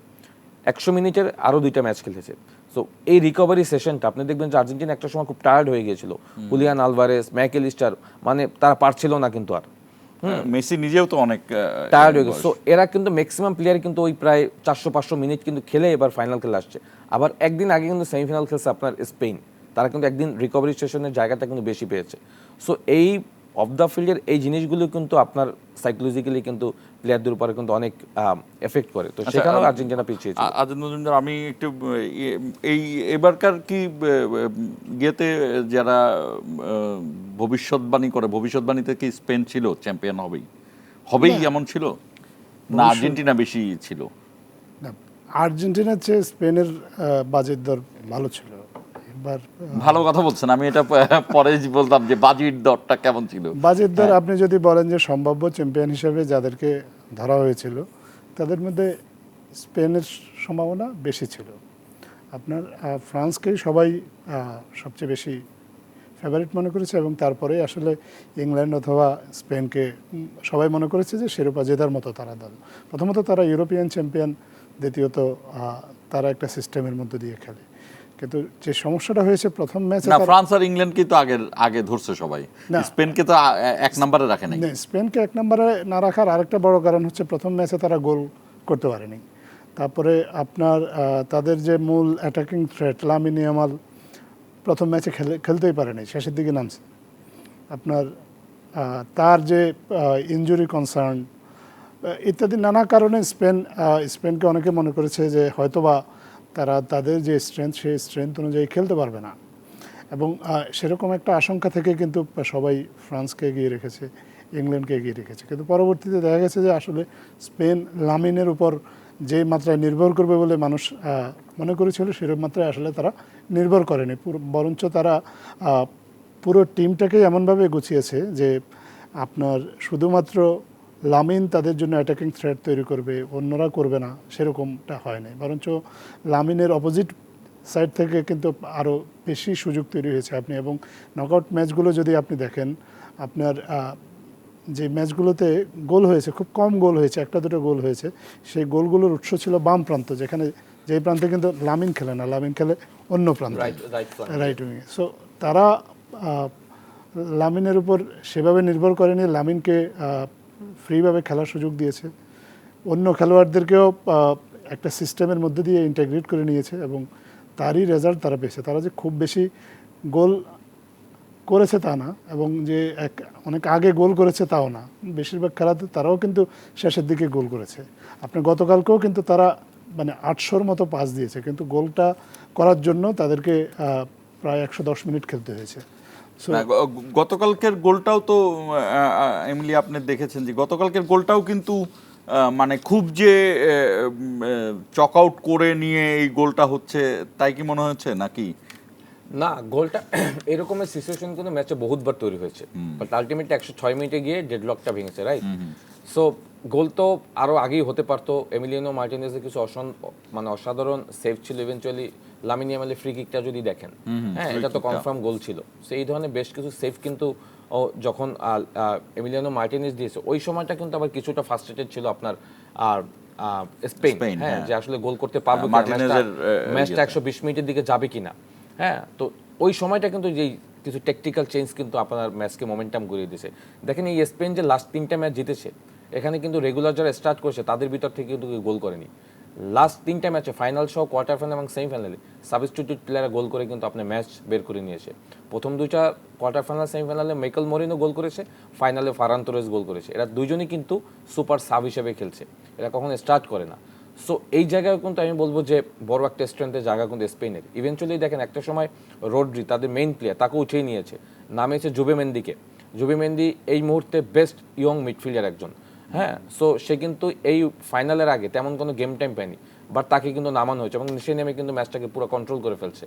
D: 100 মিনিটের আরও 2টা ম্যাচ খেলেছে। সো এই রিকভারি সেশনটা আপনি দেখবেন যে আর্জেন্টিনা একটা সময় খুব টায়ার্ড হয়ে গিয়েছিল, হুলিয়ান আলভারেস, ম্যাকেলিস্টার, মানে তারা পারছিল না কিন্তু আর।
A: মেসি নিজেও তো অনেক
D: টায়ার্ড হয়ে গেছে। সো এরা কিন্তু ম্যাক্সিমাম প্লেয়ার কিন্তু ওই প্রায় 400-500 মিনিট কিন্তু খেলে এবার ফাইনাল খেলে আসছে। আবার একদিন আগে কিন্তু সেমিফাইনাল খেলছে আপনার স্পেন, তারা কিন্তু একদিন রিকভারি সেশনের জায়গাটা কিন্তু বেশি পেয়েছে। সো এই অফ দ্য ফিল্ডের এই জিনিসগুলো কিন্তু আপনার সাইকোলজিক্যালি কিন্তু প্লেয়ারদের উপরে কিন্তু অনেক এফেক্ট করে। তো সেখানেও আর্জেন্টিনা পিছিয়ে ছিল।
A: আজাদ মজুমদার, আমি একটু এই এবারকার কি ইয়েতে যারা ভবিষ্যৎবাণী করে, ভবিষ্যৎবাণীতে কি স্পেন ছিল চ্যাম্পিয়ন হবেই এমন ছিল, না আর্জেন্টিনা বেশি ছিল?
E: না, আর্জেন্টিনার চেয়ে স্পেনের বাজেট দর ভালো ছিল, একবার
A: ভালো কথা বলছেন, আমি এটা পরে বলতাম যে বাজির দরটা কেমন ছিল।
E: বাজেট দর আপনি যদি বলেন যে সম্ভাব্য চ্যাম্পিয়ন হিসেবে যাদেরকে ধরা হয়েছিল তাদের মধ্যে স্পেনের সম্ভাবনা বেশি ছিল। আপনার ফ্রান্সকেই সবাই সবচেয়ে বেশি ফেভারিট মনে করেছে এবং তারপরে আসলে ইংল্যান্ড অথবা স্পেনকে সবাই মনে করেছে যে শিরোপা জেতার মতো তারা দল। প্রথমত তারা ইউরোপিয়ান চ্যাম্পিয়ন, দ্বিতীয়ত তারা একটা সিস্টেমের মধ্যে দিয়ে খেলে। কিন্তু যে সমস্যাটা হয়েছে প্রথম ম্যাচে,
A: না, ফ্রান্স আর ইংল্যান্ড কিন্তু আগে ধরছে সবাই, স্পেনকে তো এক নম্বরে রাখে নাই।
E: স্পেনকে এক নম্বরে না রাখার আরেকটা বড় কারণ হচ্ছে প্রথম ম্যাচে তারা গোল করতে পারেনি। তারপরে আপনার তাদের যে মূল অ্যাটাকিং থ্রেট লামিন ইয়ামাল প্রথম ম্যাচে খেলতেই পারেনি, শেষের দিকে নামছে। আপনার তার যে ইনজুরি কনসার্ন ইত্যাদি নানা কারণে স্পেনকে অনেকে মনে করেছে যে হয়তোবা তারা তাদের যে স্ট্রেংথ সেই স্ট্রেংথ অনুযায়ী খেলতে পারবে না, এবং সেরকম একটা আশঙ্কা থেকে কিন্তু সবাই ফ্রান্সকে এগিয়ে রেখেছে, ইংল্যান্ডকে এগিয়ে রেখেছে। কিন্তু পরবর্তীতে দেখা গেছে যে আসলে স্পেন লামিনের উপর যে মাত্রায় নির্ভর করবে বলে মানুষ মনে করেছিল সেরকম মাত্রায় আসলে তারা নির্ভর করেনি, বরঞ্চ তারা পুরো টিমটাকেই এমনভাবে গুছিয়েছে যে আপনার শুধুমাত্র লামিন তাদের জন্য অ্যাটাকিং থ্রেট তৈরি করবে, অন্যরা করবে না, সেরকমটা হয় নাই। বরঞ্চ লামিনের অপোজিট সাইড থেকে কিন্তু আরও বেশি সুযোগ তৈরি হয়েছে আপনি, এবং নকআউট ম্যাচগুলো যদি আপনি দেখেন, আপনার যে ম্যাচগুলোতে গোল হয়েছে খুব কম গোল হয়েছে, একটা দুটো গোল হয়েছে, সেই গোলগুলোর উৎস ছিল বাম প্রান্ত, যেই প্রান্তে কিন্তু লামিন খেলে না, লামিন খেলে অন্য প্রান্তে, রাইট উইংয়ে। সো তারা লামিনের উপর সেভাবে নির্ভর করেনি, লামিনকে ফ্রিভাবে খেলার সুযোগ দিয়েছে, অন্য খেলোয়াড়দেরকেও একটা সিস্টেমের মধ্যে দিয়ে ইন্টিগ্রেট করে নিয়েছে, এবং তারই রেজাল্ট তারা পেয়েছে। তারা যে খুব বেশি গোল করেছে তা না, এবং যে অনেক আগে গোল করেছে তাও না, বেশিরভাগ খেলাতে তারাও কিন্তু শেষের দিকে গোল করেছে। আপনার গতকালকেও কিন্তু তারা মানে 800-র মতো পাস দিয়েছে, কিন্তু গোলটা করার জন্য তাদেরকে প্রায় 110 মিনিট খেলতে হয়েছে।
A: গতকালকের গোলটাও তো এমনি আপনি দেখেছেন যে গতকালকের গোলটাও কিন্তু মানে খুব যে চক আউট করে নিয়ে এই গোলটা হচ্ছে তাই কি মনে হচ্ছে নাকি?
D: না, গোলটা এরকমের সিচুয়েশন কিন্তু ম্যাচে বহুতবার তৈরি হয়েছে, বাট আলটিমেটলি 106 মিনিটে গিয়ে ডেডলকটা ভেঙেছে, রাইট? সো গোল তো আরও আগেই হতে পারতো। এমিলিয়ানো মার্টিনেজের কিছু অসাধারণ সেভ ছিল। ইভেনচুয়ালি লামিন ইয়ামালের ফ্রি কিকটা যদি দেখেন, হ্যাঁ, এটা তো কনফার্ম গোল ছিল। সো এই ধরনের বেশ কিছু সেভ কিন্তু যখন এমিলিয়ানো মার্টিনেজ দিয়েছে ওই সময়টা কিন্তু আবার কিছুটা ফ্রাস্ট্রেটেড ছিল আপনার আর স্পেন, হ্যাঁ, যে আসলে গোল করতে পারবে কিনা, ম্যাচটা 120 মিনিটের দিকে যাবে কিনা। হ্যাঁ, তো ওই সময়টা কিন্তু যেই কিছু টেকটিক্যাল চেঞ্জ কিন্তু আপনার ম্যাচকে মোমেন্টাম ঘুরিয়ে দিয়েছে। দেখেন এই স্পেন যে লাস্ট 3টা ম্যাচ জিতেছে, এখানে কিন্তু রেগুলার যারা স্টার্ট করেছে তাদের ভিতর থেকে কিন্তু গোল করেনি। লাস্ট 3টা ম্যাচে ফাইনাল সহ কোয়ার্টার ফাইনাল এবং সেমিফাইনালে সাবস্টিটিউট প্লেয়াররা গোল করে কিন্তু আপনি ম্যাচ বের করে নিয়েছে। প্রথম 2টা কোয়ার্টার ফাইনাল সেমিফাইনালে মাইকেল মরিনো গোল করেছে, ফাইনালে ফারান তোরেস গোল করেছে। এরা দুজনই কিন্তু সুপার সাব হিসেবে খেলছে, এরা কখনো স্টার্ট করে না। সো এই জায়গায় কিন্তু আমি বলবো যে বড় একটা স্ট্রেংথের জায়গা কিন্তু স্পেনের। ইভেনচুয়ালি দেখেন একটা সময় রোড্রি তাদের মেইন প্লেয়ার, তাকে উঠিয়ে নিয়েছে, নামিয়েছে জুবেমেন্দিকে। জুবেমেন্দি এই মুহূর্তে বেস্ট ইয়ং মিডফিল্ডার একজন, হ্যাঁ। সো সে কিন্তু এই ফাইনালের আগে তেমন কোনো গেম টাইম পায়নি, বাট তাকে কিন্তু নামানো হয়েছে এবং সে নেমে কিন্তু ম্যাচটাকে পুরো কন্ট্রোল করে ফেলছে।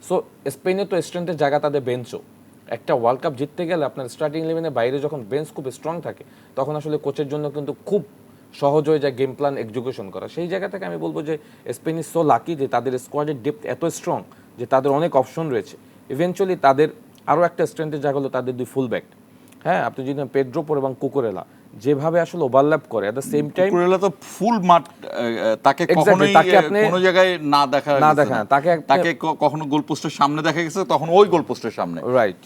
D: সো স্পেনের তো স্ট্রেংথের জায়গা তাদের বেঞ্চও। একটা ওয়ার্ল্ড কাপ জিততে গেলে আপনার স্টার্টিং ইলেভেনের বাইরে যখন বেঞ্চ খুব স্ট্রং থাকে তখন আসলে কোচের জন্য কিন্তু খুব সহজ হয়ে যায় গেম প্ল্যান এক্সিকিউশন করা। সেই জায়গা থেকে আমি বলবো যে স্পেন ইজ সো লাকি যে তাদের স্কোয়াডের ডেপথ এত স্ট্রং যে তাদের অনেক অপশন রয়েছে। ইভেনচুয়ালি তাদের আরও একটা স্ট্রেংথের জায়গা হলো তাদের 2 ফুল ব্যাক, হ্যাঁ। আপনি যদি পেড্রো পোর এবং কুকুরেলা যেভাবে আসলে ওভারল্যাপ করে at the same time,
A: Cucurella তো ফুল মাঠ, তাকে কখনোই কোনো জায়গায় না দেখা তাকে কখনো গোল পোস্টের সামনে দেখা গেছে, তখন ওই গোল পোস্টের সামনে,
D: রাইট।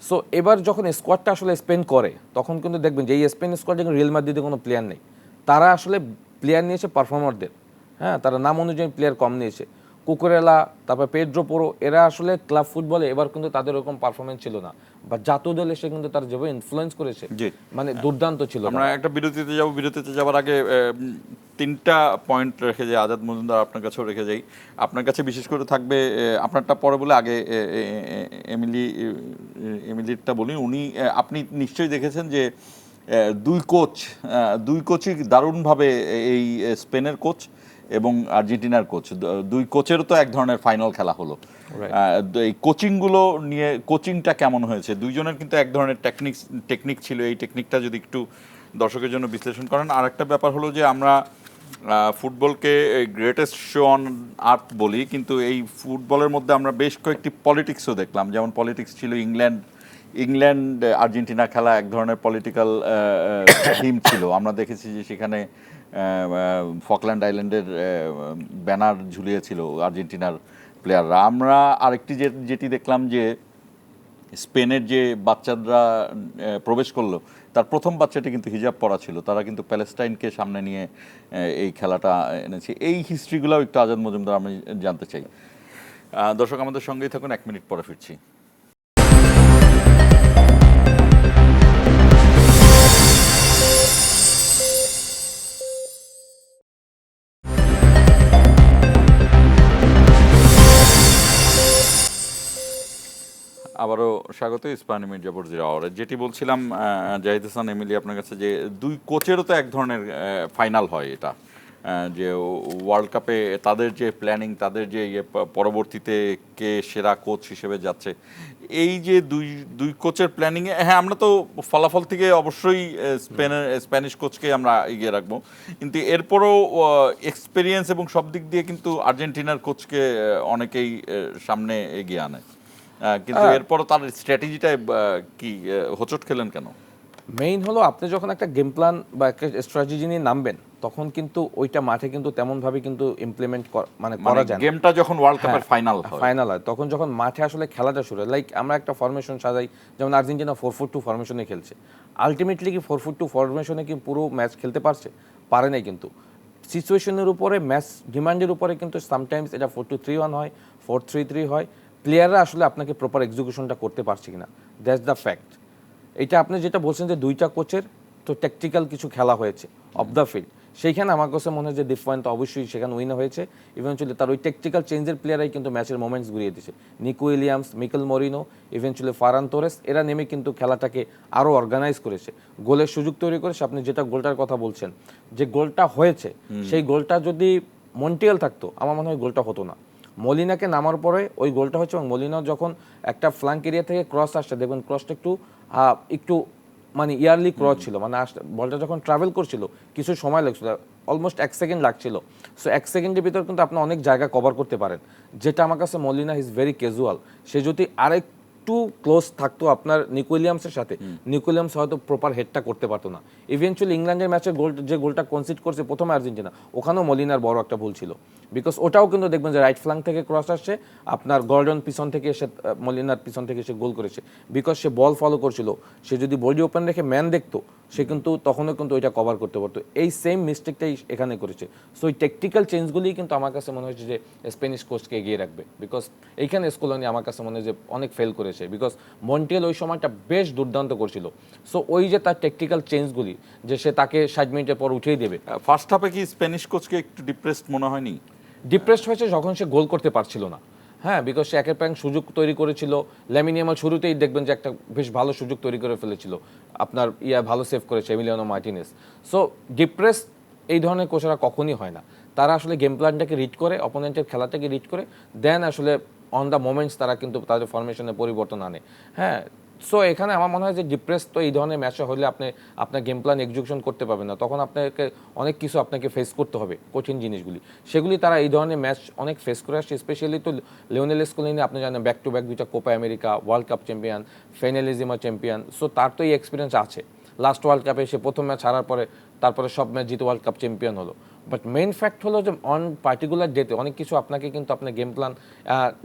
D: সো এবার যখন স্কোয়াডটা আসলে স্পেন করে তখন কিন্তু দেখবেন যে এই স্পেন স্কোয়াডে রিয়াল মাদ্রিদে কোনো প্লেয়ার নেই, তারা আসলে প্লেয়ার নিয়েছে পারফর্মারদের, হ্যাঁ, তারা নাম অনুযায়ী প্লেয়ার কম নিয়েছে। কুকুরেলা, তারপর পেড্রো পোরো, এরা আসলে ক্লাব ফুটবলে এবার কিন্তু তাদের ওরকম পারফরমেন্স ছিল না, বা জাতীয় দলে সে কিন্তু তার যেভাবে ইনফ্লুয়েন্স করেছে মানে দুর্দান্ত ছিল।
A: আমরা একটা বিরতিতে যাব, বিরতিতে যাওয়ার আগে 3টা পয়েন্ট রেখে যাই, আজাদ মজুমদার আপনার কাছেও রেখে যাই। আপনার কাছে বিশেষ করে থাকবে, আপনারটা পরে বলে আগে এমিলিরটা বলি। আপনি নিশ্চয়ই দেখেছেন যে দুই কোচই দারুণভাবে, এই স্পেনের কোচ এবং আর্জেন্টিনার কোচ, দুই কোচেরও তো এক ধরনের ফাইনাল খেলা হলো। এই কোচিংগুলো নিয়ে, কোচিংটা কেমন হয়েছে? দুইজনের কিন্তু এক ধরনের টেকনিক ছিল, এই টেকনিকটা যদি একটু দর্শকের জন্য বিশ্লেষণ করেন। আর একটা ব্যাপার হলো যে আমরা ফুটবলকে গ্রেটেস্ট শো অন আর্থ বলি, কিন্তু এই ফুটবলের মধ্যে আমরা বেশ কয়েকটি পলিটিক্সও দেখলাম। যেমন পলিটিক্স ছিল ইংল্যান্ড আর্জেন্টিনা খেলা, এক ধরনের পলিটিক্যাল থিম ছিল। আমরা দেখেছি যে সেখানে ফকল্যান্ড আইল্যান্ডের ব্যানার ঝুলিয়েছিল আর্জেন্টিনার প্লেয়াররা। আমরা আরেকটি যেটি দেখলাম যে স্পেনের যে বাচ্চারা প্রবেশ করলো, তার প্রথম বাচ্চাটি কিন্তু হিজাব পরা ছিল। তারা কিন্তু প্যালেস্টাইনকে সামনে নিয়ে এই খেলাটা এনেছে। এই হিস্ট্রিগুলোও একটু আজাদ মজুমদার আমি জানতে চাই। দর্শক আমাদের সঙ্গেই থাকুন, 1 মিনিট পরে ফিরছি। আবারও স্বাগত ইস্পাহানি মির্জাপুর জিরো আওয়ারে। যেটি বলছিলাম জাহিদ হাসান এমিলি আপনার কাছে, যে দুই কোচেরও তো এক ধরনের ফাইনাল হয় এটা, যে ওয়ার্ল্ড কাপে তাদের যে প্ল্যানিং, তাদের যে পরবর্তীতে কে সেরা কোচ হিসেবে যাচ্ছে, এই যে দুই কোচের প্ল্যানিংয়ে, হ্যাঁ আমরা তো ফলাফল থেকে অবশ্যই স্প্যানিশ কোচকে আমরা এগিয়ে রাখবো, কিন্তু এরপরও এক্সপিরিয়েন্স এবং সব দিক দিয়ে কিন্তু আর্জেন্টিনার কোচকে অনেকেই সামনে এগিয়ে আনে। কিন্তু এরপরও তার স্ট্র্যাটেজিটা কি হোঁচট খেলেন কেন?
D: মেইন হলো আপনি যখন একটা গেম প্ল্যান বা একটা স্ট্র্যাটেজি নিয়ে নামবেন, তখন কিন্তু ওইটা মাঠে কিন্তু তেমনভাবে কিন্তু ইমপ্লিমেন্ট করা যায় না।
A: গেমটা যখন ওয়ার্ল্ড কাপের ফাইনাল
D: হয়, তখন যখন মাঠে আসলে খেলাটা শুরু হয়, লাইক আমরা একটা ফরমেশন সাজাই, যেমন আর্জেন্টিনা 4-4-2 ফরমেশনে খেলছে। আলটিমেটলি কি 4-4-2 ফরমেশনে কি পুরো ম্যাচ খেলতে পারে নাই, কিন্তু সিচুয়েশনের উপরে, ম্যাচ ডিমান্ডের উপরে কিন্তু সামটাইমস এটা 4-2-3-1 হয়, 4-3-3 হয়। প্লেয়াররা আসলে আপনাকে প্রপার এক্সিকিউশনটা করতে পারছে কিনা, দ্যাটস দ্য ফ্যাক্ট। এটা আপনি যেটা বলছেন যে দুইটা কোচের তো ট্যাকটিক্যাল কিছু খেলা হয়েছে অফ দ্য ফিল্ড, সেইখানে আমার কাছে মনে হয় যে ডিফারেন্ট অবশ্যই সেখানে উইন হয়েছে। ইভেনচুয়ালি তার ওই ট্যাকটিক্যাল চেঞ্জের প্লেয়ারাই কিন্তু ম্যাচের মোমেন্টস ঘুরিয়ে দিয়েছে। Nico Williams, Mikel Merino, eventually Ferran Torres, এরা নেমে কিন্তু খেলাটাকে আরও অর্গানাইজ করেছে, গোলের সুযোগ তৈরি করেছে। আপনি যেটা গোলটার কথা বলছেন, যে গোলটা হয়েছে, সেই গোলটা যদি মন্টিয়েল থাকতো আমার মনে হয় গোলটা হতো না। মলিনাকে নামার পরে ওই গোলটা হচ্ছে, এবং মলিনা যখন একটা ফ্ল্যাঙ্ক এরিয়া থেকে ক্রস আসছে, দেখবেন ক্রসটা একটু মানে ইয়ারলি ক্রস ছিল, মানে বলটা যখন ট্রাভেল করছিল কিছু সময় লাগছিল, অলমোস্ট 1 সেকেন্ড লাগছিল। সো 1 সেকেন্ডের ভিতর কিন্তু আপনি অনেক জায়গা কভার করতে পারেন, যেটা আমার কাছে মলিনা ইজ ভেরি ক্যাজুয়াল। সে যদি আরেকটু ক্লোজ থাকতো আপনার নিকো উইলিয়ামসের সাথে, নিকো উইলিয়ামস হয়তো প্রপার হেডটা করতে পারতো না। ইভেনচুয়ালি ইংল্যান্ডের ম্যাচে যে গোলটা কনসিড করছে প্রথমে আর্জেন্টিনা, ওখানেও মলিনার বড় একটা ভুল ছিল, বিকজ ওটাও কিন্তু দেখবেন যে রাইট ফ্ল্যাঙ্ক থেকে ক্রস আসছে, আপনার গর্ডন পিছন থেকে এসে মলিনার পিছন থেকে সে গোল করেছে, বিকজ সে বল ফলো করছিল। সে যদি বডি ওপেন রেখে ম্যান দেখতো, সে কিন্তু তখনও কিন্তু ওইটা কভার করতে পারতো। এই সেম মিস্টেকটাই এখানে করেছে। সো এই টেকটিক্যাল চেঞ্জগুলি কিন্তু আমার কাছে মনে হচ্ছে যে স্প্যানিশ কোচকে এগিয়ে রাখবে, বিকজ এইখানে স্কোলানি আমার কাছে মনে হয় যে অনেক ফেল করেছে, বিকজ মন্টিয়েল ওই সময়টা বেশ দুর্দান্ত করছিল। সো ওই যে তার টেকটিক্যাল চেঞ্জগুলি, যে সে তাকে 60 মিনিটের পর উঠিয়ে দেবে।
A: ফার্স্ট হাফে কি স্প্যানিশ কোচকে একটু ডিপ্রেসড মনে হয়নি?
D: ডিপ্রেসড হয়েছে যখন সে গোল করতে পারছিল না, হ্যাঁ, বিকজ সে একের পর এক সুযোগ তৈরি করেছিল। ল্যামিন ইয়ামাল শুরুতেই দেখবেন যে একটা বেশ ভালো সুযোগ তৈরি করে ফেলেছিল, আপনার ভালো সেভ করেছে এমিলিয়ানো মার্টিনেস। সো ডিপ্রেস এই ধরনের কোচেরা কখনই হয় না, তারা আসলে গেম প্ল্যানটাকে রিড করে, অপোনেন্টের খেলাটাকে রিড করে, দেন আসলে অন দ্য মোমেন্টস তারা কিন্তু তাদের ফরমেশনে পরিবর্তন আনে। হ্যাঁ, সো এখানে আমার মনে হয় যে ডিপ্রেস তো এই ধরনের ম্যাচে হলে আপনি আপনার গেম প্ল্যান এক্সিকিউশন করতে পারবেন না, তখন আপনাকে অনেক কিছু আপনাকে ফেস করতে হবে, কঠিন জিনিসগুলি। সেগুলি তারা এই ধরনের ম্যাচ অনেক ফেস করে আসছে। স্পেশালি তো লিওনেল স্কোলানি আপনি জানেন ব্যাক টু ব্যাক 2টা Copa America, World Cup champion, Finalissima champion. So তার তো এই এক্সপিরিয়েন্স আছে। লাস্ট ওয়ার্ল্ড কাপে সে প্রথম ম্যাচ হারার পরে তারপরে সব ম্যাচ জিতে ওয়ার্ল্ড কাপ চ্যাম্পিয়ন হলো। বাট মেইন ফ্যাক্ট হলো যে অন পার্টিকুলার ডেতে অনেক কিছু আপনাকে কিন্তু আপনার গেম প্ল্যান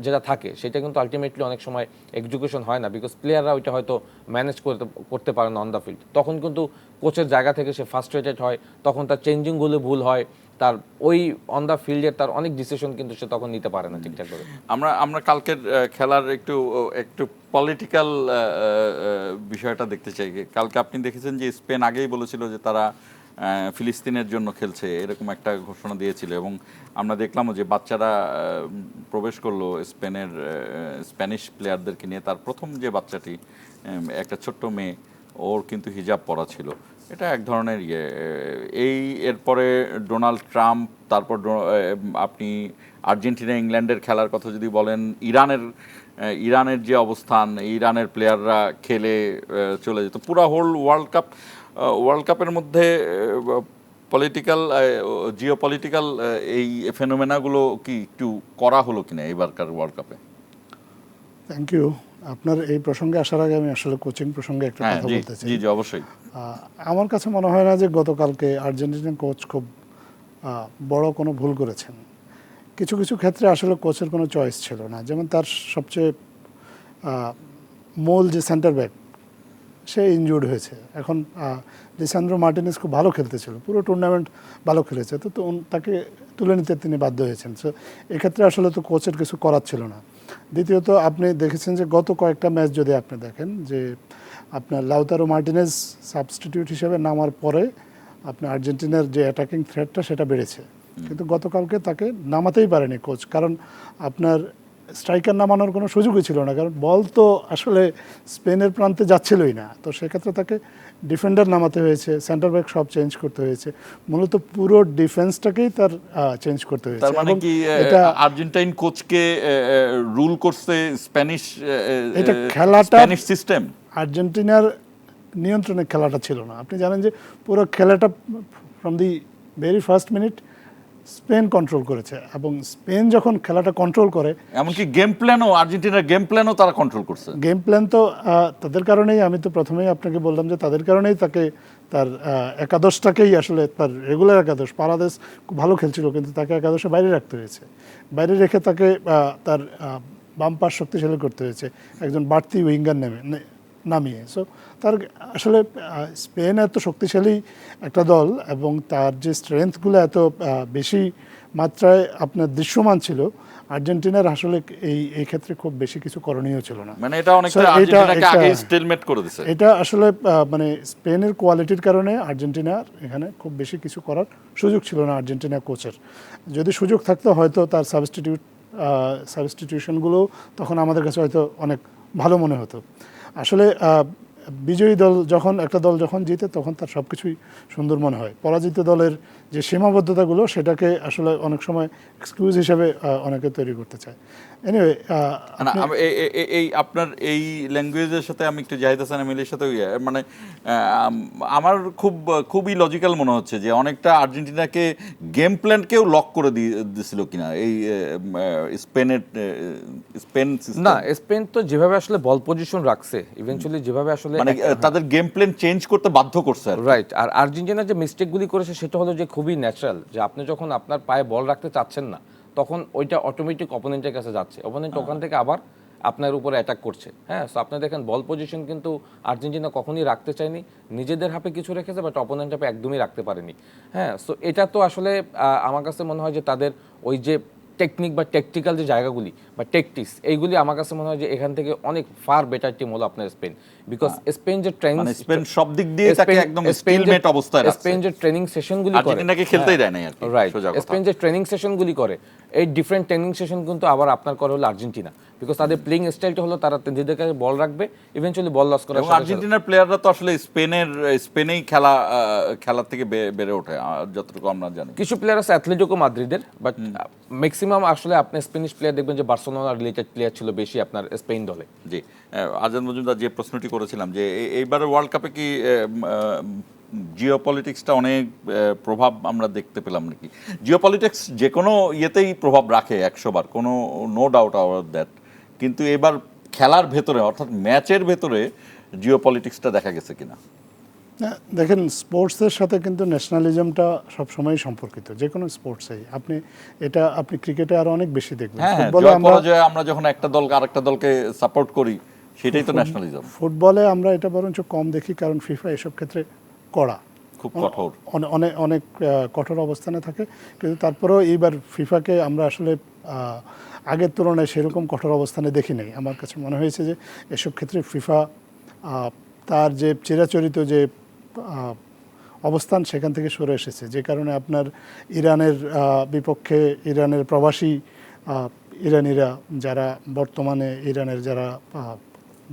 D: যেটা থাকে সেটা কিন্তু আলটিমেটলি অনেক সময় এক্সিকিউশন হয় না, বিকজ প্লেয়াররা ওইটা হয়তো ম্যানেজ করতে পারে না অন দ্য ফিল্ড। তখন কিন্তু কোচের জায়গা থেকে সে ফ্রাস্ট্রেটেড হয়, তখন তার চেঞ্জিংগুলো ভুল হয়, তার ওই অন দ্য ফিল্ডের তার অনেক ডিসিশন কিন্তু সে তখন নিতে পারে না ঠিকঠাক করে।
A: আমরা কালকের খেলার একটু পলিটিক্যাল বিষয়টা দেখতে চাই। কালকে আপনি দেখেছেন যে স্পেন আগেই বলেছিল যে তারা ফিলিস্তিনের জন্য খেলছে, এরকম একটা ঘোষণা দিয়েছিল, এবং আমরা দেখলামও যে বাচ্চারা প্রবেশ করলো স্প্যানিশ প্লেয়ারদেরকে নিয়ে। তার প্রথম যে বাচ্চাটি, একটা ছোট্ট মেয়ে, ওর কিন্তু হিজাব পরা ছিল। এটা এক ধরনের এরপরে ডোনাল্ড ট্রাম্প, তারপর আপনি আর্জেন্টিনা ইংল্যান্ডের খেলার কথা যদি বলেন, ইরানের যে অবস্থান, ইরানের প্লেয়াররা খেলে চলে যেত, পুরো হোল ওয়ার্ল্ড কাপের মধ্যে পলিটিক্যাল, জিওপলিটিক্যাল এই ফেনোমেনাগুলো কি একটু করা হলো কিনা এবারকার ওয়ার্ল্ড কাপে?
E: Thank you. আপনার এই প্রসঙ্গে আসার আগে আমি আসলে কোচিং প্রসঙ্গে একটা কথা বলতে চাই।
A: জি জি, অবশ্যই।
E: আমার কাছে মনে হয় না যে গতকালকে আর্জেন্টিনার কোচ খুব বড় কোনো ভুল করেছেন। কিছু কিছু ক্ষেত্রে আসলে কোচের কোনো চয়েস ছিল না। যেমন তার সবচেয়ে মূল যে সেন্টার ব্যাক, সে ইনজুর্ড হয়েছে। এখন লিসান্দ্রো মার্টিনেজ খুব ভালো খেলতেছিল, পুরো টুর্নামেন্ট ভালো খেলেছে, তো তাকে তুলে নিতে তিনি বাধ্য হয়েছেন। সো এক্ষেত্রে আসলে তো কোচের কিছু করার ছিল না। দ্বিতীয়ত আপনি দেখেছেন যে গত কয়েকটা ম্যাচ যদি আপনি দেখেন, যে আপনার লাউতারো মার্টিনেজ সাবস্টিটিউট হিসেবে নামার পরে আপনার আর্জেন্টিনার যে অ্যাটাকিং থ্রেটটা সেটা বেড়েছে, কিন্তু গতকালকে তাকে নামাতেই পারেনি কোচ। কারণ আপনার স্ট্রাইকার নামানোর কোনো সুযোগই ছিল না, কারণ বল তো আসলে স্পেনের প্রান্তে যাচ্ছিলই না। তো সেক্ষেত্রে তাকে ডিফেন্ডার নামাতে হয়েছে, সেন্টার ব্যাক সব চেঞ্জ করতে হয়েছে, মূলত পুরো ডিফেন্সটাকেই তার চেঞ্জ করতে হয়েছে।
A: তার মানে কি এটা আর্জেন্টাইন কোচকে রুল করছে স্প্যানিশ,
E: এটা খেলাটা
A: স্প্যানিশ সিস্টেম,
E: আর্জেন্টিনার নিয়ন্ত্রণে খেলাটা ছিল না। আপনি জানেন যে পুরো খেলাটা from the very first minute Spain control করেছে, এবং স্পেন যখন খেলাটা কন্ট্রোল করে,
A: এমনকি গেম প্ল্যানও, আর্জেন্টিনার গেম প্ল্যানও তারা কন্ট্রোল করছে।
E: গেম প্ল্যান তো তাদের কারণেই, আমি তো প্রথমেই আপনাকে বললাম যে তাদের কারণেই তাকে তার একাদশটাকেই আসলে তার রেগুলার একাদশ, পারাদেস খুব ভালো খেলছিল কিন্তু তাকে একাদশে বাইরে রাখতে হয়েছে। বাইরে রেখে তাকে তার বাম পাশ শক্তিশালী করতে হয়েছে, একজন বাড়তি উইঙ্গার নামিয়ে। সো তার আসলে স্পেন এত শক্তিশালী একটা দল এবং তার যে স্ট্রেংথগুলো এত বেশি মাত্রায় আপনার দৃশ্যমান ছিল, আর্জেন্টিনার আসলে এই ক্ষেত্রে খুব বেশি কিছু করণীয় ছিল না।
A: মানে এটা অনেকটা আর্জেন্টিনাকে আগেই স্টেলমেট করে দিয়েছে।
E: এটা আসলে মানে স্পেনের কোয়ালিটির কারণে আর্জেন্টিনার এখানে খুব বেশি কিছু করার সুযোগ ছিল না আর্জেন্টিনা কোচের। যদি সুযোগ থাকতো হয়তো তার সাবস্টিটিউশনগুলো তখন আমাদের কাছে হয়তো অনেক ভালো মনে হতো। আসলে বিজয়ী দল যখন, একটা দল যখন জিতে তখন তার সব কিছুই সুন্দর মনে হয়। পরাজিত দলের যে সীমাবদ্ধতাগুলো সেটাকে আসলে অনেক সময় এক্সকিউজ হিসেবে অনেকে তৈরি করতে চায়। এনিওয়ে,
A: এই আপনার এই ল্যাঙ্গুয়েজের সাথে আমি একটু জাহিদ হাসান এমিলের সাথে মানে আমার খুবই লজিক্যাল মনে হচ্ছে যে অনেকটা আর্জেন্টিনাকে গেম প্ল্যানকেও লক করে দিয়েছিল কিনা এই স্পেন
D: না, স্পেন তো যেভাবে আসলে বল পজিশন রাখছে, ইভেন্চুয়ালি যেভাবে আসলে
A: মানে তাদের গেম প্ল্যান চেঞ্জ করতে বাধ্য করছে,
D: রাইট। আর আর্জেন্টিনা যে মিস্টেকগুলি করেছে সেটা হলো যে খুবই ন্যাচারাল, যে আপনি যখন আপনার পায়ে বল রাখতে চাচ্ছেন না তখন ওইটা অটোমেটিক অপোনেন্টের কাছে যাচ্ছে, অপোনেন্ট ওখান থেকে আবার আপনার উপরে অ্যাটাক করছে। হ্যাঁ, সো আপনি দেখেন বল পজিশন কিন্তু আর্জেন্টিনা কখনই রাখতে চায়নি, নিজেদের হাফে কিছু রেখেছে বাট অপোনেন্ট হাফে একদমই রাখতে পারেনি। হ্যাঁ, সো এটা তো আসলে আমার কাছে মনে হয় যে তাদের ওই যে টেকনিক বা টেকটিক্যাল যে জায়গাগুলি বা টেকটিক্স, এইগুলি আমার কাছে মনে হয় যে এখান থেকে অনেক ফার বেটার টিম হলো আপনার স্পেন। বিকজ স্পেন যে ট্রেনিং,
A: স্পেন সব দিক দিয়ে তাকে একদম স্টিলমেট অবস্থায় রাখছে।
D: স্পেন যে ট্রেনিং সেশনগুলি করে,
A: আর্জেন্টিনাকে খেলতেই দেয় না আর কি,
D: রাইট।
A: সোজা কথা।
D: স্পেন যে ট্রেনিং সেশনগুলি করে, এই ডিফারেন্ট ট্রেনিং সেশন কিন্তু আবার আপনার করে হলো আর্জেন্টিনা। বিকজ তাদের প্লেইং স্টাইলটা হলো তারা নিজেদের কাছে বল রাখবে, ইভেন্চুয়ালি বল লস করার
A: এবং আর্জেন্টিনার প্লেয়াররা তো আসলে স্পেনেই খেলার থেকে বেড়ে ওঠে যতটুকু আমরা জানি।
D: কিছু প্লেয়ার আছে অ্যাথলেটিকো মাদ্রিদের, বাট ম্যাক্সিমাম আসলে আপনি স্প্যানিশ প্লেয়ার দেখবেন যে বার্সেলোনা রিলেটেড প্লেয়ার ছিল বেশি আপনার স্পেন দলে।
A: জি, আজাদ মজুমদার যে প্রশ্নটি করেছিলাম যে এইবারের ওয়ার্ল্ড কাপে কি জিওপলিটিক্সটা অনেক প্রভাব আমরা দেখতে পেলাম নাকি? জিওপলিটিক্স যে কোনো ইয়েতেই প্রভাব রাখে 100 বার, কোনো নো ডাউট অ্যাবাউট দ্যাট, কিন্তু এবার খেলার ভেতরে অর্থাৎ ম্যাচের ভেতরে জিওপলিটিক্সটা দেখা গেছে কিনা?
E: দেখেন, স্পোর্টসের সাথে কিন্তু ন্যাশনালিজমটা সবসময় সম্পর্কিত, যে কোনো স্পোর্টসেই। আপনি ক্রিকেটে আরো অনেক বেশি দেখবেন।
A: ফুটবলে আমরা যখন একটা দল আরেকটা দলকে সাপোর্ট করি সেটাই তো ন্যাশনালিজম।
E: ফুটবলে আমরা এটা বরঞ্চ কম দেখি, কারণ ফিফা এসব ক্ষেত্রে কড়া,
A: খুব কঠোর,
E: অনেক কঠোর অবস্থানে থাকে। কিন্তু তারপরেও এইবার ফিফাকে আমরা আসলে আগের তুলনায় সেরকম কঠোর অবস্থানে দেখি নাই। আমার কাছে মনে হয়েছে যে এসব ক্ষেত্রে ফিফা তার যে চিরাচরিত যে অবস্থান সেখান থেকে সরে এসেছে, যে কারণে আপনার ইরানের বিপক্ষে ইরানের প্রবাসী ইরানিরা যারা বর্তমানে ইরানের যারা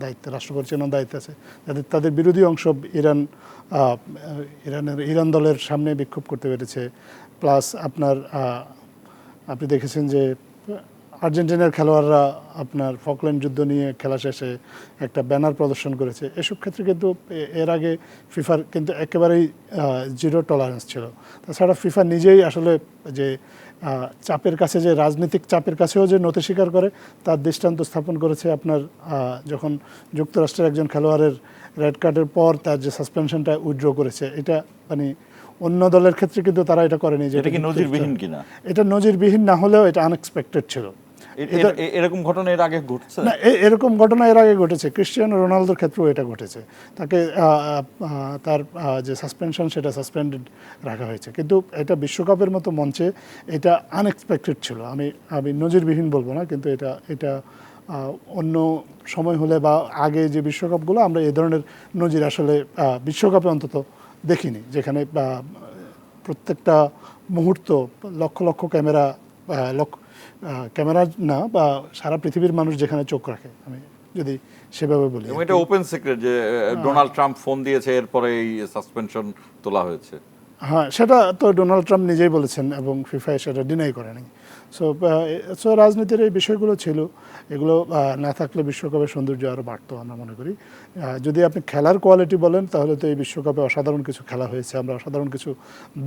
E: দায়িত্বে, রাষ্ট্র পরিচালনার দায়িত্বে আছে, যাদের তাদের বিরোধী অংশ ইরান দলের সামনে বিক্ষোভ করতে পেরেছে। প্লাস আপনি দেখেছেন যে আর্জেন্টিনার খেলোয়াড়রা আপনার ফকল্যান্ড যুদ্ধ নিয়ে খেলা শেষে একটা ব্যানার প্রদর্শন করেছে। এসব ক্ষেত্রে কিন্তু এর আগে ফিফার কিন্তু একেবারেই জিরো টলারেন্স ছিল। তাছাড়া ফিফা নিজেই আসলে যে চাপের কাছে, যে রাজনৈতিক চাপের কাছেও যে নতি স্বীকার করে তার দৃষ্টান্ত স্থাপন করেছে আপনার যখন যুক্তরাষ্ট্রের একজন খেলোয়াড়ের রেড কার্ডের পর তার যে সাসপেনশনটা উইথড্র করেছে। এটা মানে অন্য দলের ক্ষেত্রে কিন্তু তারা এটা করেনি। যে
A: এটা কি নজিরবিহীন কিনা?
E: এটা নজিরবিহীন না হলেও এটা আনএক্সপেক্টেড ছিল।
A: এরকম ঘটনা এর আগে ঘটছে
E: না, এরকম ঘটনা এর আগে ঘটেছে। ক্রিস্টিয়ানো রোনালদোর ক্ষেত্রেও এটা ঘটেছে। তাকে তার যে সাসপেনশন সেটা সাসপেন্ডেড রাখা হয়েছে, কিন্তু এটা বিশ্বকাপের মতো মঞ্চে এটা আনএক্সপেক্টেড ছিল। আমি নজিরবিহীন বলবো না, কিন্তু এটা অন্য সময় হলে বা আগে যে বিশ্বকাপগুলো আমরা এই ধরনের নজির আসলে বিশ্বকাপে অন্তত দেখিনি, যেখানে প্রত্যেকটা মুহূর্ত লক্ষ লক্ষ ক্যামেরা না বা সারা পৃথিবীর মানুষ যেখানে চোখ রাখে, আমি যদি সেভাবে বলি।
A: এবং এটা ওপেন সিক্রেট যে ডোনাল্ড ট্রাম্প ফোন দিয়েছে, এরপরে এই সাসপেনশন তোলা হয়েছে।
E: হ্যাঁ, সেটা তো ডোনাল্ড ট্রাম্প নিজেই বলেছেন এবং ফিফা সেটা ডিনাই করেনি। সো রাজনীতির এই বিষয়গুলো ছিল, এগুলো না থাকলে বিশ্বকাপের সৌন্দর্য আরও বাড়তো আমরা মনে করি। যদি আপনি খেলার কোয়ালিটি বলেন তাহলে তো এই বিশ্বকাপে অসাধারণ কিছু খেলা হয়েছে, আমরা অসাধারণ কিছু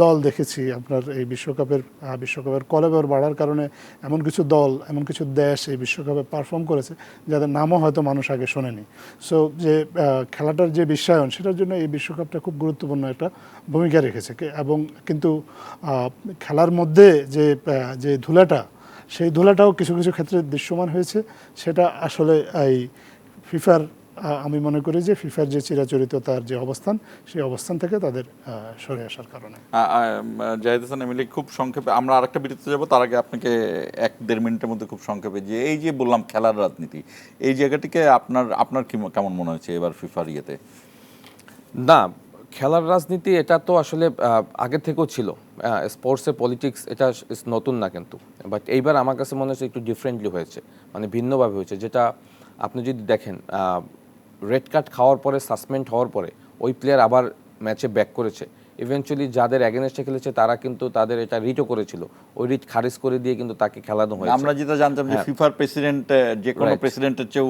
E: দল দেখেছি। আপনার এই বিশ্বকাপের কলেবর বাড়ার কারণে এমন কিছু দল, এমন কিছু দেশ এই বিশ্বকাপে পারফর্ম করেছে যাদের নামও হয়তো মানুষ আগে শোনেনি। সো যে খেলাটার যে বিশ্বায়ন, সেটার জন্য এই বিশ্বকাপটা খুব গুরুত্বপূর্ণ একটা ভূমিকা রেখেছে। এবং কিন্তু খেলার মধ্যে যে ধুলাটা, সেই ধুলাটাও কিছু কিছু ক্ষেত্রে দৃশ্যমান হয়েছে। সেটা আসলে এই ফিফার, আমি মনে করি যে ফিফার যে চিরাচরিত তার যে অবস্থান, সেই অবস্থান থেকে তাদের সরে আসার কারণে।
A: জাহিদ হাসান এমিলি, খুব সংক্ষেপে আমরা আরেকটা বিরতিতে যাব, তার আগে আপনাকে 1-1.5 মিনিটের মধ্যে খুব সংক্ষেপে যে এই যে বললাম খেলার রাজনীতি, এই জায়গাটিকে আপনার কেমন মনে হয়েছে এবার ফিফার ইয়েতে?
D: না, খেলার রাজনীতি এটা তো আসলে আগে থেকেও ছিল। স্পোর্টসে পলিটিক্স এটা নতুন না, কিন্তু বাট এইবার আমার কাছে মনে হচ্ছে একটু ডিফারেন্টলি হয়েছে, মানে ভিন্নভাবে হয়েছে। যেটা আপনি যদি দেখেন, রেড কার্ড খাওয়ার পরে, সাসপেন্ড হওয়ার পরে ওই প্লেয়ার আবার ম্যাচে ব্যাক করেছে। ইভেনচুয়ালি যাদের এগেনস্টে খেলেছে তারা কিন্তু তাদের এটা রিটও করেছিল, ওই রিট খারিজ করে দিয়ে কিন্তু তাকে খেলানো হয়েছে।
A: আমরা যেটা জানতাম যে ফিফার প্রেসিডেন্ট যে কোনো প্রেসিডেন্টের চেয়েও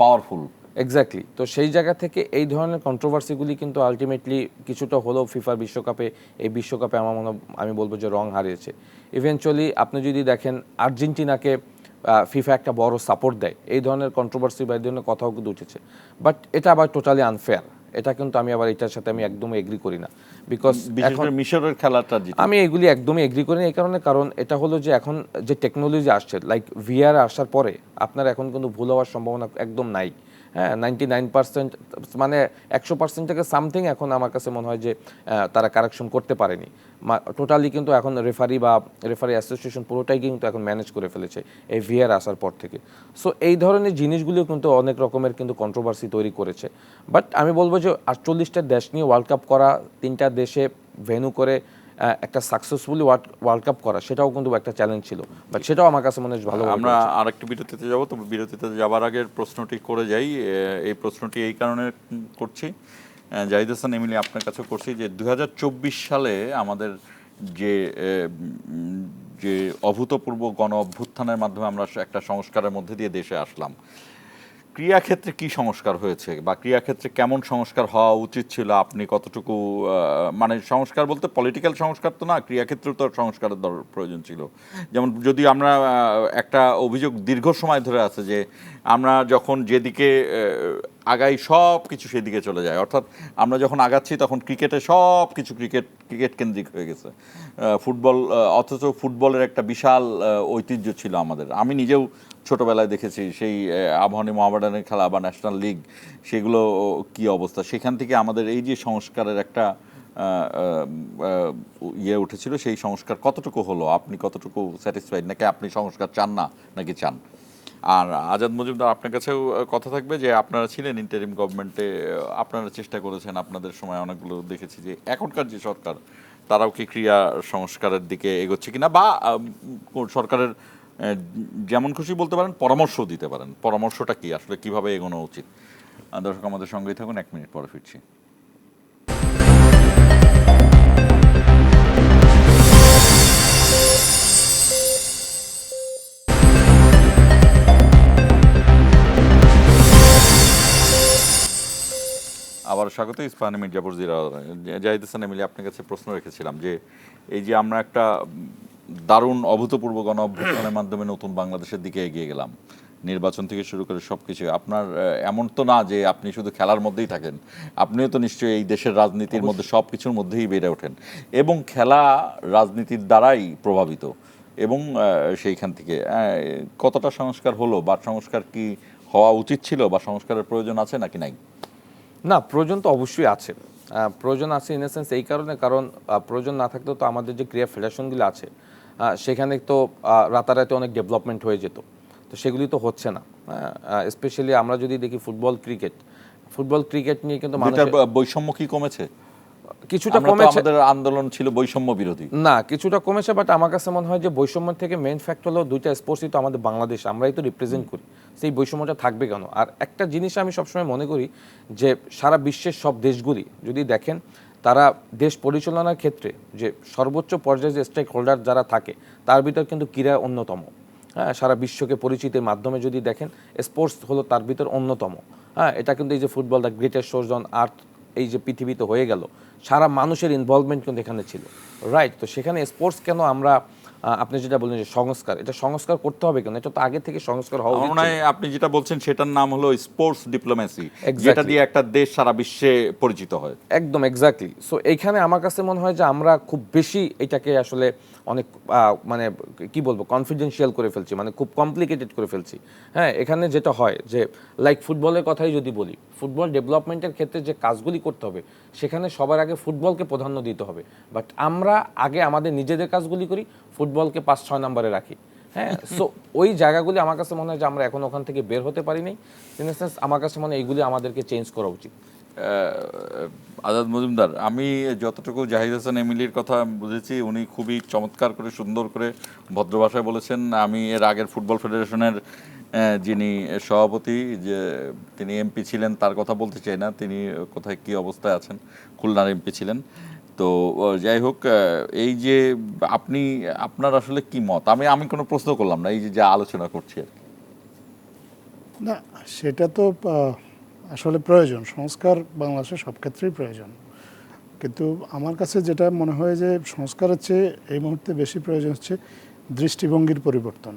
A: পাওয়ারফুল।
D: এক্স্যাক্টলি। তো সেই জায়গা থেকে এই ধরনের কন্ট্রোভার্সিগুলি কিন্তু আলটিমেটলি কিছুটা হলেও ফিফার বিশ্বকাপে আমি বলবো যে রং হারিয়েছে। ইভেনচুয়ালি আপনি যদি দেখেন আর্জেন্টিনাকে ফিফা একটা বড় সাপোর্ট দেয়, এই ধরনের কন্ট্রোভার্সি বা এই ধরনের কথাও কিন্তু উঠেছে। বাট এটা আবার টোটালি আনফেয়ার। এটা কিন্তু আমি আবার এটার সাথে আমি একদমই এগ্রি করি না। বিকজ এখন
A: মিশরের খেলাটা
D: আমি এগুলি একদমই এগ্রি করি না। এই কারণ এটা হলো যে এখন যে টেকনোলজি আসছে, লাইক ভিআর আসার পরে আপনার এখন কিন্তু ভুল হওয়ার সম্ভাবনা একদম নাই। হ্যাঁ, 99%, মানে 100% থেকে সামথিং এখন আমার কাছে মনে হয় যে তারা কারেকশন করতে পারেনি টোটালি। কিন্তু এখন রেফারি অ্যাসোসিয়েশন পুরোটাই কিন্তু এখন ম্যানেজ করে ফেলেছে এই ভিআর আসার পর থেকে। সো এই ধরনের জিনিসগুলিও কিন্তু অনেক রকমের কিন্তু কন্ট্রোভার্সি তৈরি করেছে। বাট আমি বলবো যে 48টা দেশ নিয়ে ওয়ার্ল্ড কাপ করা, 3টা দেশে ভেন্যু করে একটা সাকসেসফুলি ওয়ার্ল্ড কাপ করা, সেটাও কিন্তু একটা চ্যালেঞ্জ ছিল। বাট সেটাও আমার কাছে মনে হয় ভালো।
A: আমরা আরেকটি বিরতিতে যাব, তবে বিরতিতে যাবার আগের প্রশ্নটি করে যাই। এই প্রশ্নটি এই কারণে করছি, জাহিদ হাসান এমিলি আপনার কাছে করছি যে 2024 সালে আমাদের যে অভূতপূর্ব গণ অভ্যুত্থানের মাধ্যমে আমরা একটা সংস্কারের মধ্যে দিয়ে দেশে আসলাম, ক্রীড়াক্ষেত্রে কি সংস্কার হয়েছে বা ক্রীড়াক্ষেত্রে কেমন সংস্কার হওয়া উচিত ছিল? আপনি কতটুকু, মানে সংস্কার বলতে পলিটিক্যাল সংস্কার তো না, ক্রীড়াক্ষেত্রেও তো সংস্কারের প্রয়োজন ছিল। যেমন যদি আমরা একটা অভিযোগ দীর্ঘ সময় ধরে আছে যে আমরা যখন যেদিকে আগাই সব কিছু সেদিকে চলে যায়, অর্থাৎ আমরা যখন আগাচ্ছি তখন ক্রিকেটে সব কিছু ক্রিকেট কেন্দ্রিক হয়ে গেছে। ফুটবল, অথচ ফুটবলের একটা বিশাল ঐতিহ্য ছিল আমাদের। আমি নিজেও ছোটবেলায় দেখেছি সেই আবাহনী মোহামেডানের খেলা বা ন্যাশনাল লিগ, সেগুলো কি অবস্থা। সেখান থেকে আমাদের এই যে সংস্কারের একটা উঠেছিল, সেই সংস্কার কতটুকু হলো? আপনি কতটুকু স্যাটিসফাইড, নাকি আপনি সংস্কার চান না, নাকি চান? আর আজাদ মজুমদার, আপনার কাছেও কথা থাকবে যে আপনারা ছিলেন ইন্টারিম গভর্নমেন্টে, আপনারা চেষ্টা করেছেন, আপনাদের সময় অনেকগুলো দেখেছি যে এখনকার যে সরকার তারাও কি ক্রীড়া সংস্কারের দিকে এগোচ্ছে কিনা, বা সরকারের যেমন খুশি বলতে পারেন, পরামর্শ দিতে পারেন, পরামর্শটা কি আসলে কিভাবে এগোনো উচিত? দর্শক আমাদের সঙ্গেই থাকুন, 1 মিনিট পরে ফিরছি। আবার স্বাগত ইস্পাহানি মির্জাপুর জিরা। জাহিদ হাসান এমিলি, আপনার কাছে প্রশ্ন রেখেছিলাম যে এই যে আমরা একটা দারুণ অভূতপূর্ব গণ অভ্যুত্থানের মাধ্যমে নতুন বাংলাদেশের দিকে এগিয়ে গেলাম, নির্বাচন থেকে শুরু করে সব কিছু, আপনার এমন তো না যে আপনি শুধু খেলার মধ্যেই থাকেন, আপনিও তো নিশ্চয়ই এই দেশের রাজনীতির মধ্যে সব কিছুর মধ্যেই বেড়ে ওঠেন, এবং খেলা রাজনীতির দ্বারাই প্রভাবিত, এবং সেইখান থেকে কতটা সংস্কার হলো বা সংস্কার কি হওয়া উচিত ছিল বা সংস্কারের প্রয়োজন আছে নাকি নাই?
D: না, প্রয়োজন তো অবশ্যই আছে। প্রয়োজন আছে ইন এ সেন্স এই কারণে, কারণ প্রয়োজন না থাকলেও তো আমাদের যে ক্রীড়া ফেডারেশনগুলো আছে সেখানে তো রাতারাতি অনেক ডেভেলপমেন্ট হয়ে যেত, তো সেগুলি তো হচ্ছে না। স্পেশালি আমরা যদি দেখি ফুটবল ক্রিকেট নিয়ে কিন্তু
A: দুইটার বৈষম্য কি কমেছে?
D: কিছুটা
A: আমরা তো
D: কমেছে,
A: আমাদের আন্দোলন ছিল বৈষম্য বিরোধী।
D: না কিছুটা কমেছে, বাট আমার কাছে মনে হয় যে বৈষম্যের থেকে মেইন ফ্যাক্টর হলো দুইটা স্পোর্টসই তো আমাদের বাংলাদেশ, আমরাই তো রিপ্রেজেন্ট করি, সেই বৈষম্যটা থাকবে কেন? আর একটা জিনিস আমি সবসময় মনে করি যে সারা বিশ্বের সব দেশগুলি যদি দেখেন, তারা দেশ পরিচালনার ক্ষেত্রে যে সর্বোচ্চ পর্যায়ে যে স্টেক হোল্ডার যারা থাকে তার ভিতর কিন্তু ক্রীড়া অন্যতম। হ্যাঁ, সারা বিশ্বকে পরিচিতির মাধ্যমে যদি দেখেন স্পোর্টস হলো তার ভিতর অন্যতম। হ্যাঁ, এটা কিন্তু এই যে football the greatest source on earth এই যে পৃথিবীতে হয়ে গেল, সারা মানুষের ইনভলভমেন্ট কিন্তু এখানে ছিল, রাইট? তো সেখানে স্পোর্টস কেন আমরা, আপনি যেটা বললেন যে সংস্কার, এটা সংস্কার করতে হবে কেন? এটা তো আগে থেকে সংস্কার হওয়া উচিত ছিল।
A: আপনি যেটা বলছেন সেটার নাম হলো স্পোর্টস ডিপ্লোমেসি,
D: Exactly.
A: যেটা দিয়ে একটা দেশ সারা বিশ্বে পরিচিত হয়।
D: একদম এক্স্যাক্টলি। সো এইখানে আমার কাছে মনে হয় যে আমরা খুব বেশি এটাকে আসলে অনেক মানে কি বলবো কনফিডেন্সিয়াল করে ফেলছি, মানে খুব কমপ্লিকেটেড করে ফেলছি। হ্যাঁ, এখানে যেটা হয় যে লাইক ফুটবলের কথাই যদি বলি, ফুটবল ডেভেলপমেন্টের ক্ষেত্রে যে কাজগুলি করতে হবে সেখানে সবার আগে ফুটবলকে প্রাধান্য দিতে হবে, বাট আমরা আগে আমাদের নিজেদের কাজগুলি করি, ফুটবলকে 5-6 নম্বরে রাখি। হ্যাঁ, সো ওই জায়গাগুলি আমার কাছে মনে হয় যে আমরা এখন ওখান থেকে বের হতে পারি নাই। ইন দ্য সেন্স আমার কাছে মনে হয় এইগুলি আমাদেরকে চেঞ্জ করা উচিত।
A: আজাদ মজুমদার, আমি যতটুকু জাহিদ হাসান এমিলির কথা বুঝেছি, উনি খুবই চমৎকার করে সুন্দর করে ভদ্র ভাষায় বলেছেন। আমি এর আগের ফুটবল ফেডারেশনের যিনি সভাপতি, যে তিনি এমপি ছিলেন, তার কথা বলতে চাই না, তিনি কোথায় কী অবস্থায় আছেন, খুলনার এমপি ছিলেন। তো যাই হোক, এই যে আপনার আসলে কি মত? আমি কোনো প্রশ্ন করলাম না, এই যে যা আলোচনা করছি আর কি।
E: না, সেটা তো আসলে প্রয়োজন, সংস্কার বাংলাদেশের সব ক্ষেত্রেই প্রয়োজন, কিন্তু আমার কাছে যেটা মনে হয় যে সংস্কারের চেয়ে এই মুহূর্তে বেশি প্রয়োজন হচ্ছে দৃষ্টিভঙ্গির পরিবর্তন।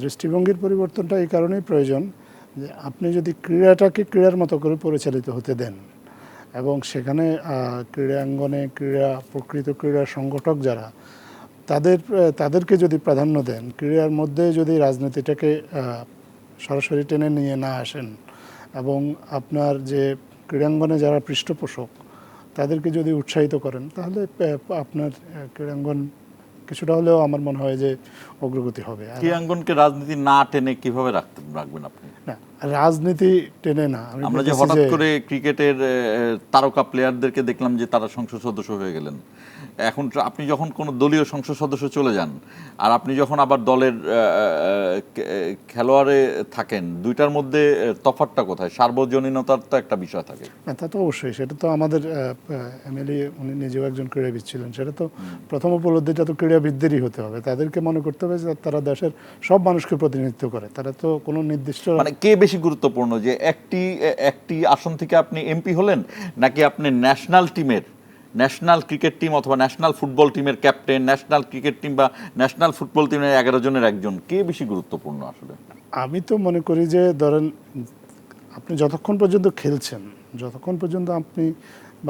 E: দৃষ্টিভঙ্গির পরিবর্তনটা এই কারণেই প্রয়োজন যে আপনি যদি ক্রীড়াটাকে ক্রীড়ার মতো করে পরিচালিত হতে দেন এবং সেখানে ক্রীড়াঙ্গনে প্রকৃত ক্রীড়া সংগঠক যারা তাদেরকে যদি প্রাধান্য দেন, ক্রীড়ার মধ্যে যদি রাজনীতিটাকে সরাসরি টেনে নিয়ে না আসেন এবং আপনার যে ক্রীড়াঙ্গনে যারা পৃষ্ঠপোষক তাদেরকে যদি উৎসাহিত করেন, তাহলে আপনার ক্রীড়াঙ্গন কিছুটা হলেও আমার মনে হয় যে অগ্রগতি হবে।
A: ক্রীড়াঙ্গনকে রাজনীতি না টেনে কিভাবে রাখবেন আপনি?
E: না, রাজনীতি টেনে না,
A: আমরা যে হঠাৎ করে ক্রিকেটের তারকা প্লেয়ারদেরকে দেখলাম যে তারা সংসদ সদস্য হয়ে গেলেন। এখন আপনি যখন কোনো দলীয় সংসদ সদস্য চলে যান আর আপনি যখন আবার দলের খেলোয়াড়ে থাকেন, দুইটার মধ্যে তফাৎটা কোথায়? সার্বজনীনতার তো একটা বিষয় থাকে।
E: না, তা তো অবশ্যই, সেটা তো আমাদের এমএলএ উনি নিজেও একজন ক্রীড়াবিদ ছিলেন, সেটা তো প্রথম উপলব্ধিটা তো ক্রীড়াবিদদেরই হতে হবে। তাদেরকে মনে করতে হবে যে তারা দেশের সব মানুষকে প্রতিনিধিত্ব করে, তারা তো কোনো নির্দিষ্ট,
A: মানে কে বেশি গুরুত্বপূর্ণ, যে একটি আসন থেকে আপনি এমপি হলেন, নাকি আপনি ন্যাশনাল ক্রিকেট টিম অথবা ন্যাশনাল ফুটবল টিমের ক্যাপ্টেন, ন্যাশনাল ক্রিকেট টিম বা ন্যাশনাল ফুটবল টিমের 11 জনের একজন, কে বেশি গুরুত্বপূর্ণ আসলে?
E: আমি তো মনে করি যে ধরেন আপনি যতক্ষণ পর্যন্ত খেলছেন, যতক্ষণ পর্যন্ত আপনি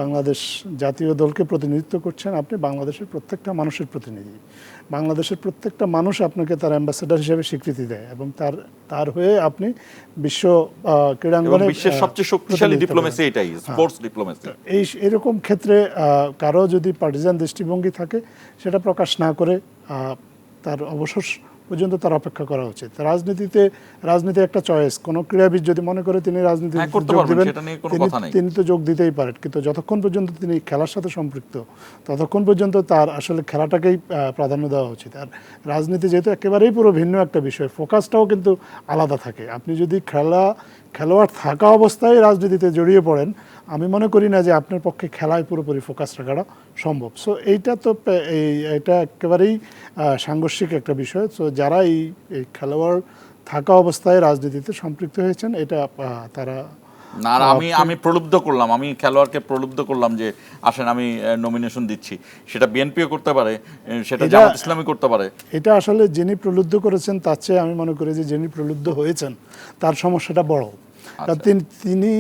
E: বাংলাদেশ জাতীয় দলকে প্রতিনিধিত্ব করছেন, আপনি বাংলাদেশের প্রত্যেকটা মানুষের প্রতিনিধি। বাংলাদেশের প্রত্যেকটা মানুষ আপনাকে তার অ্যাম্বাসেডার হিসেবে স্বীকৃতি দেয় এবং তার হয়ে আপনি বিশ্ব ক্রীড়াঙ্গনে
A: বিশ্বের সবচেয়ে শক্তিশালী ডিপ্লোমেসি এটাই, স্পোর্টস ডিপ্লোমেসি।
E: এরকম ক্ষেত্রে কারো যদি পার্টিজান দৃষ্টিভঙ্গি থাকে, সেটা প্রকাশ না করে তার অবসর পর্যন্ত তার অপেক্ষা করা উচিত। রাজনীতি একটা চয়েস। কোনো ক্রীড়াবিদ যদি মনে করে তিনি রাজনীতিতে যোগ দিবেন, তিনি তো যোগ দিতেই পারেন, কিন্তু যতক্ষণ পর্যন্ত তিনি খেলার সাথে সম্পৃক্ত ততক্ষণ পর্যন্ত তার আসলে খেলাটাকেই প্রাধান্য দেওয়া উচিত। আর রাজনীতি যেহেতু একেবারেই পুরো ভিন্ন একটা বিষয়, ফোকাসটাও কিন্তু আলাদা থাকে। আপনি যদি খেলোয়াড় থাকা অবস্থায় রাজনীতিতে জড়িয়ে পড়েন, আমি মনে করি না যে আপনার পক্ষে খেলায় পুরোপুরি ফোকাস রাখাটা সম্ভব। সো এইটা তো এটা একেবারেই সাংঘর্ষিক একটা বিষয়। সো যারা এই খেলোয়াড় থাকা অবস্থায় রাজনীতিতে সম্পৃক্ত হয়েছেন, এটা তারা
A: না, আর আমি প্রলুব্ধ করলাম, আমি খেলোয়াড়কে প্রলুব্ধ করলাম যে আসেন আমি নমিনেশন দিচ্ছি, সেটা বিএনপিও করতে পারে, সেটা জামাত ইসলামী করতে পারে।
E: এটা আসলে যিনি প্রলুব্ধ করেছেন তার চেয়ে আমি মনে করি যে যিনি প্রলুব্ধ হয়েছেন তার সমস্যাটা বড়। কারণ তিনি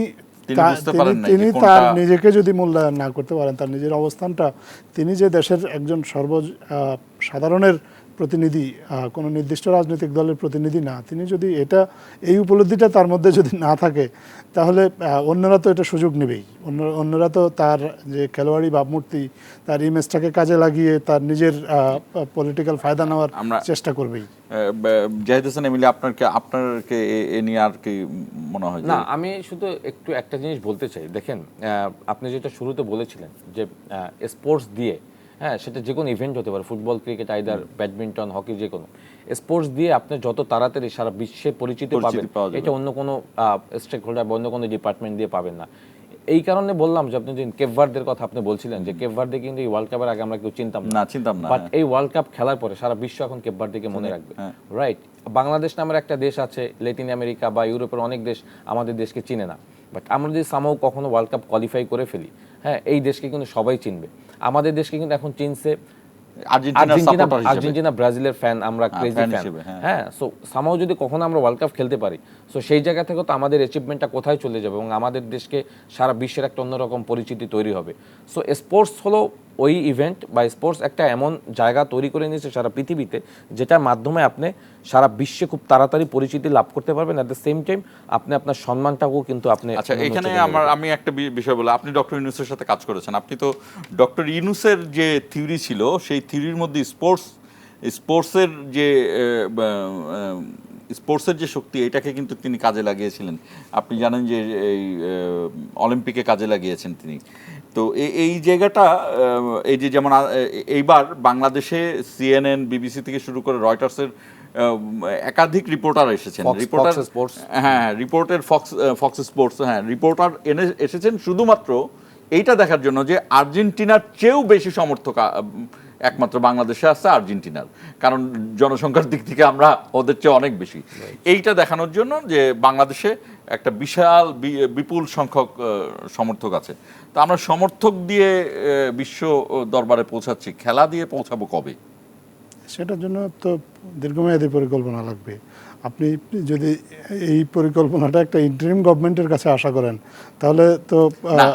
E: তার নিজেকে যদি মূল্যায়ন না করতে পারেন, তার নিজের অবস্থানটা, তিনি যে দেশের একজন সাধারণের প্রতিনিধি, কোনো নির্দিষ্ট রাজনৈতিক দলের প্রতিনিধি না, তিনি যদি এই উপলব্ধিটা তার মধ্যে যদি না থাকে, তাহলে অন্যরা তো এটা সুযোগ নেবেই। অন্যরা তো তার যে খেলোয়াড়ি ভাবমূর্তি, তার ইমেজটাকে কাজে লাগিয়ে তার নিজের পলিটিক্যাল ফায়দা নেওয়ার চেষ্টা করবেই।
A: জাহিদ হোসেন এমিলি, আপনাকে এ নিয়ে আর কি মনে হয়?
D: না, আমি শুধু একটু একটা জিনিস বলতে চাই। দেখেন, আপনি যেটা শুরুতে বলেছিলেন যে স্পোর্টস দিয়ে, হ্যাঁ, সেটা যে কোনো ইভেন্ট হতে পারে, football, cricket, either badminton, hockey, যে কোনো স্পোর্টস দিয়ে আপনি যত তাড়াতাড়ি সারা বিশ্বে পরিচিতি পাবেন, এটা অন্য কোনো স্টেক হোল্ডার বা অন্য কোনো ডিপার্টমেন্ট দিয়ে পাবেন না। এই কারণে বললাম যে আপনি যে কেপ ভার্দের কথা আপনি বলছিলেন, যে কেপ ভার্দে কিন্তু এই ওয়ার্ল্ড কাপের আগে আমরা কেউ চিনতাম না, বাট এই ওয়ার্ল্ড কাপ খেলার পরে সারা বিশ্ব এখন কেপ ভার্দেকে মনে রাখবে, রাইট? বাংলাদেশ নামের একটা দেশ আছে, ল্যাটিন আমেরিকা বা ইউরোপের অনেক দেশ আমাদের দেশকে চিনে না, বাট আমরা যদি সামহাও কখনো ওয়ার্ল্ড কাপ কোয়ালিফাই করে ফেলি, হ্যাঁ, এই দেশকে কিন্তু সবাই চিনবে। আমাদের দেশকে কিন্তু এখন চিনছে আর্জেন্টিনা, ব্রাজিলের ফ্যান, আমরা ক্রেজি ফ্যান, হ্যাঁ। সো সামহাও যদি কখনো আমরা ওয়ার্ল্ড কাপ খেলতে পারি, সো সেই জায়গা থেকে তো আমাদের অ্যাচিভমেন্টটা কোথায় চলে যাবে এবং আমাদের দেশকে সারা বিশ্বের একটা অন্যরকম পরিচিতি তৈরি হবে। সো স্পোর্টস হলো ওই ইভেন্ট বা স্পোর্টস একটা এমন জায়গা তৈরি করে নিয়েছে সারা পৃথিবীতে, যেটার মাধ্যমে আপনি সারা বিশ্বে খুব তাড়াতাড়ি পরিচিতি লাভ করতে পারবেন। অ্যাট দ্য সেম টাইম আপনি আপনার সম্মানটাকেও কিন্তু আপনি।
A: আচ্ছা, এখানে আমি একটা বিষয় বলি, আপনি ডক্টর ইউনূসের সাথে কাজ করেছেন, আপনি তো ডক্টর ইউনূসের যে থিওরি ছিল সেই থিওরির মধ্যে স্পোর্টসের যে শক্তি, এটাকে কিন্তু তিনি কাজে লাগিয়েছিলেন। আপনি জানেন যে এই অলিম্পিকে কাজে লাগিয়েছেন তিনি। তো এই জায়গাটা, এই যে যেমন এইবার বাংলাদেশে CNN, BBC থেকে শুরু করে রয়টার্সের একাধিক রিপোর্টার এসেছেন, রিপোর্টার ফক্স স্পোর্টস, হ্যাঁ, রিপোর্টার এসেছেন শুধুমাত্র এইটা দেখার জন্য যে আর্জেন্টিনার চেয়েও বেশি সমর্থক একমাত্র বাংলাদেশে আছে আর্জেন্টিনার, কারণ জনসংখ্যার দিক থেকে আমরা ওদের চেয়ে অনেক বেশি। এইটা দেখানোর জন্য যে বাংলাদেশে একটা বিশাল বিপুল সংখ্যক সমর্থক আছে। তো আমরা সমর্থক দিয়ে বিশ্ব দরবারে পৌঁছাচ্ছি, খেলা দিয়ে পৌঁছাবো কবে?
E: সেটার জন্য তো দীর্ঘমেয়াদী পরিকল্পনা লাগবে। আপনি যদি এই পরিকল্পনাটা একটা ইন্টারিম গভর্নমেন্টের কাছে আশা করেন, তাহলে তো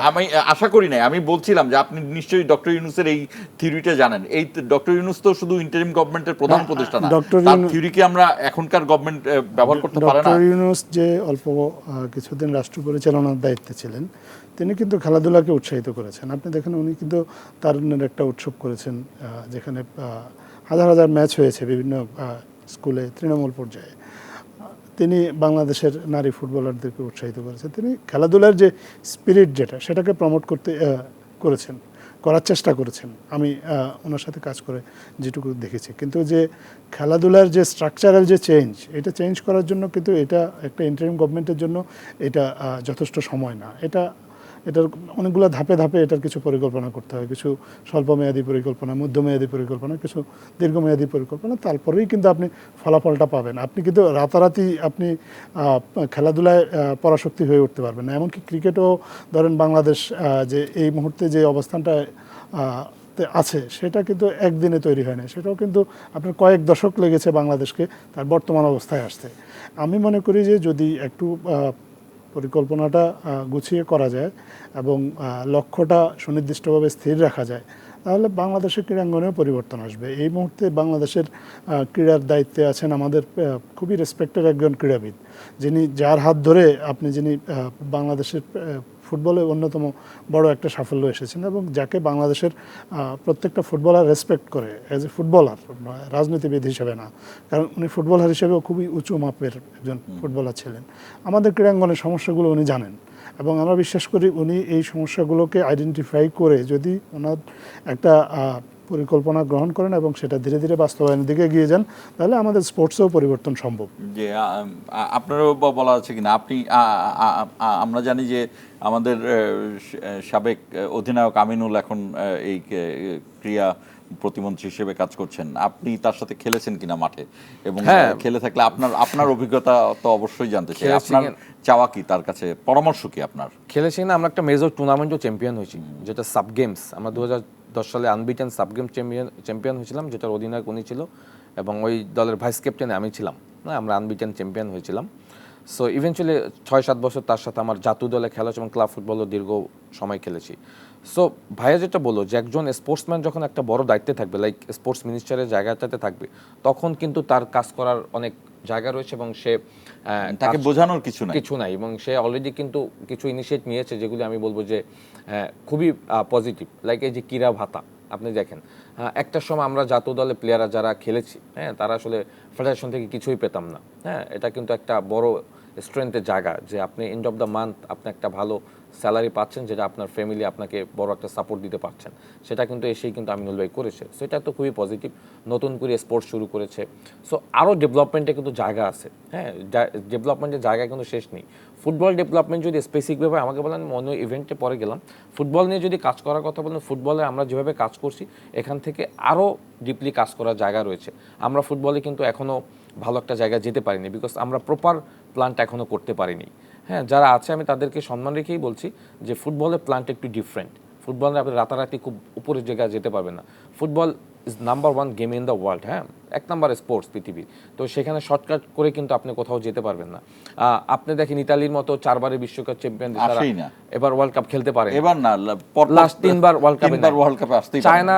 A: আমি আশা করি নাই। আমি বলছিলাম যে আপনি নিশ্চয়ই ডক্টর ইউনূসের এই থিওরিটা জানেন। এই ডক্টর ইউনূস তো শুধু ইন্টারিম গভর্নমেন্টের প্রধান উপদেষ্টা না, তার থিওরিকে আমরা এখনকার গভর্নমেন্ট ব্যবহার করতে পারে না।
E: ডক্টর ইউনূস যে অল্প কিছুদিন রাষ্ট্র পরিচালনার দায়িত্বে ছিলেন, তিনি কিন্তু খেলাধুলাকে উৎসাহিত করেছেন। আপনি দেখেন, উনি কিন্তু তারুণ্যের একটা উৎসব করেছেন, যেখানে হাজার হাজার ম্যাচ হয়েছে বিভিন্ন স্কুলে, তৃণমূল পর্যায়ে। তিনি বাংলাদেশের নারী ফুটবলারদেরকে উৎসাহিত করেছেন। তিনি খেলাধুলার যে স্পিরিট সেটাকে প্রমোট করার চেষ্টা করেছেন। আমি ওনার সাথে কাজ করে যেটুকু দেখেছি। কিন্তু যে খেলাধুলার যে স্ট্রাকচারাল যে এটা চেঞ্জ করার জন্য কিন্তু এটা একটা ইন্টারিম গভর্নমেন্টের জন্য এটা যথেষ্ট সময় না। এটার অনেকগুলো ধাপে ধাপে এটার কিছু পরিকল্পনা করতে হয়, কিছু স্বল্পমেয়াদী পরিকল্পনা, মধ্যমেয়াদী পরিকল্পনা, কিছু দীর্ঘমেয়াদী পরিকল্পনা, তারপরেই কিন্তু আপনি ফলাফলটা পাবেন। আপনি কিন্তু রাতারাতি আপনি খেলাধুলায় পরাশক্তি হয়ে উঠতে পারবেন না। এমনকি ক্রিকেটও ধরেন, বাংলাদেশ যে এই মুহূর্তে যে অবস্থানটা আছে সেটা কিন্তু একদিনে তৈরি হয় না, সেটাও কিন্তু আপনার কয়েক দশক লেগেছে বাংলাদেশকে তার বর্তমান অবস্থায় আসতে। আমি মনে করি যে যদি একটু পরিকল্পনাটা গুছিয়ে করা যায় এবং লক্ষ্যটা সুনির্দিষ্টভাবে স্থির রাখা যায়, তাহলে বাংলাদেশের ক্রীড়াঙ্গনেও পরিবর্তন আসবে। এই মুহূর্তে বাংলাদেশের ক্রীড়ার দায়িত্বে আছেন আমাদের খুবই রেসপেক্টেড একজন ক্রীড়াবিদ, যার হাত ধরে যিনি বাংলাদেশের ফুটবলে অন্যতম বড় একটা সাফল্য এসেছেন এবং যাকে বাংলাদেশের প্রত্যেকটা ফুটবলার রেসপেক্ট করে অ্যাজ এ ফুটবলার, রাজনীতিবিদ হিসেবে না, কারণ উনি ফুটবলার হিসেবেও খুবই উঁচু মাপের একজন ফুটবলার ছিলেন। আমাদের ক্রীড়াঙ্গনের সমস্যাগুলো উনি জানেন এবং আমরা বিশ্বাস করি উনি এই সমস্যাগুলোকে আইডেন্টিফাই করে যদি ওনার একটা পরিকল্পনা গ্রহণ করেন এবং সেটা ধীরে ধীরে বাস্তবায়নের দিকে এগিয়ে যান, তাহলে আমাদের স্পোর্টসেও পরিবর্তন সম্ভব।
A: যে আপনারও বলা আছে কিনা, আপনি আমরা জানি যে আমাদের সাবেক অধিনায়ক আমিনুল এখন এই ক্রীড়া প্রতিমন্ত্রী হিসেবে কাজ করছেন, আপনি তার সাথে খেলেছেন কিনা মাঠে, এবং খেলে থাকলে আপনার অভিজ্ঞতা তো অবশ্যই জানতে চাই, আপনার চাওয়া কি তার কাছে, পরামর্শ কি আপনার?
D: খেলেছি না, আমরা একটা মেজর টুর্নামেন্টও চ্যাম্পিয়ন হয়েছি, যেটা সাব গেমস। আমরা 2010 সালে আনবিটেন সাব গেম চ্যাম্পিয়ন হয়েছিলাম, যেটার অধিনায়ক উনি ছিল এবং ওই দলের ভাইস ক্যাপ্টেনে আমি ছিলাম। না, আমরা আনবিটেন চ্যাম্পিয়ন হয়েছিলাম। সো ইভেনচুয়ালি 6-7 বছর তার সাথে আমার জাতীয় দলে খেলা এবং ক্লাব ফুটবলও দীর্ঘ সময় খেলেছি। সো ভাইয়া যেটা বললো যে একজন স্পোর্টসম্যান যখন একটা বড় দায়িত্বে থাকবে, লাইক স্পোর্টস মিনিস্টারের জায়গাটাতে থাকবে, তখন কিন্তু তার কাজ করার অনেক জায়গা রয়েছে এবং সে
A: তাকে বোঝানোর কিছু
D: নাই এবং সে অলরেডি কিন্তু কিছু ইনিশিয়েট নিয়েছে যেগুলি আমি বলবো যে খুবই পজিটিভ। লাইক এই যে ক্রীড়া ভাতা আপনি দেখেন, একটা সময় আমরা জাতীয় দলে প্লেয়াররা যারা খেলেছি, তারা আসলে ফেডারেশন থেকে কিছুই পেতাম না। এটা কিন্তু একটা বড় স্ট্রেংথের জায়গা যে আপনি এন্ড অফ দ্য মান্থ আপনি একটা ভালো স্যালারি পাচ্ছেন, যেটা আপনার ফ্যামিলি আপনাকে বড় একটা সাপোর্ট দিতে পারছেন, সেটা কিন্তু এসেই কিন্তু আমিনুল ভাই করেছে। সো এটা তো খুবই পজিটিভ। নতুন করে স্পোর্টস শুরু করেছে। সো আরও ডেভেলপমেন্টে কিন্তু জায়গা আছে, ডেভেলপমেন্টের জায়গা কিন্তু শেষ নেই। ফুটবল ডেভেলপমেন্ট যদি স্পেসিফিকভাবে আমাকে বলেন, অন্য ইভেন্টে পরে গেলাম, ফুটবল নিয়ে যদি কাজ করার কথা বলেন, ফুটবলে আমরা যেভাবে কাজ করছি এখান থেকে আরও ডিপলি কাজ করার জায়গা রয়েছে। আমরা ফুটবলে কিন্তু এখনও ভালো একটা জায়গায় যেতে পারিনি, বিকজ আমরা প্রপার প্ল্যানটা এখনও করতে পারিনি। যারা আছে আমি তাদেরকে সম্মান রেখেই বলছি যে ফুটবলের প্ল্যানটা একটু ডিফারেন্ট। ফুটবলে আপনি রাতারাতি খুব উপরের জায়গায় যেতে পারবেন না। Football is number 1 game in the world, 1 number sports পৃথিবীর। তো সেখানে শর্টকাট করে কিন্তু আপনি কোথাও যেতে পারবেন না। আপনি দেখেন ইতালির মতো 4বারের বিশ্বকাপ চ্যাম্পিয়ন, এবার ওয়ার্ল্ড কাপ খেলতে পারে,
A: এবার না,
D: লাস্ট 3বার ওয়ার্ল্ড কাপে
A: আসতেই
D: চায়না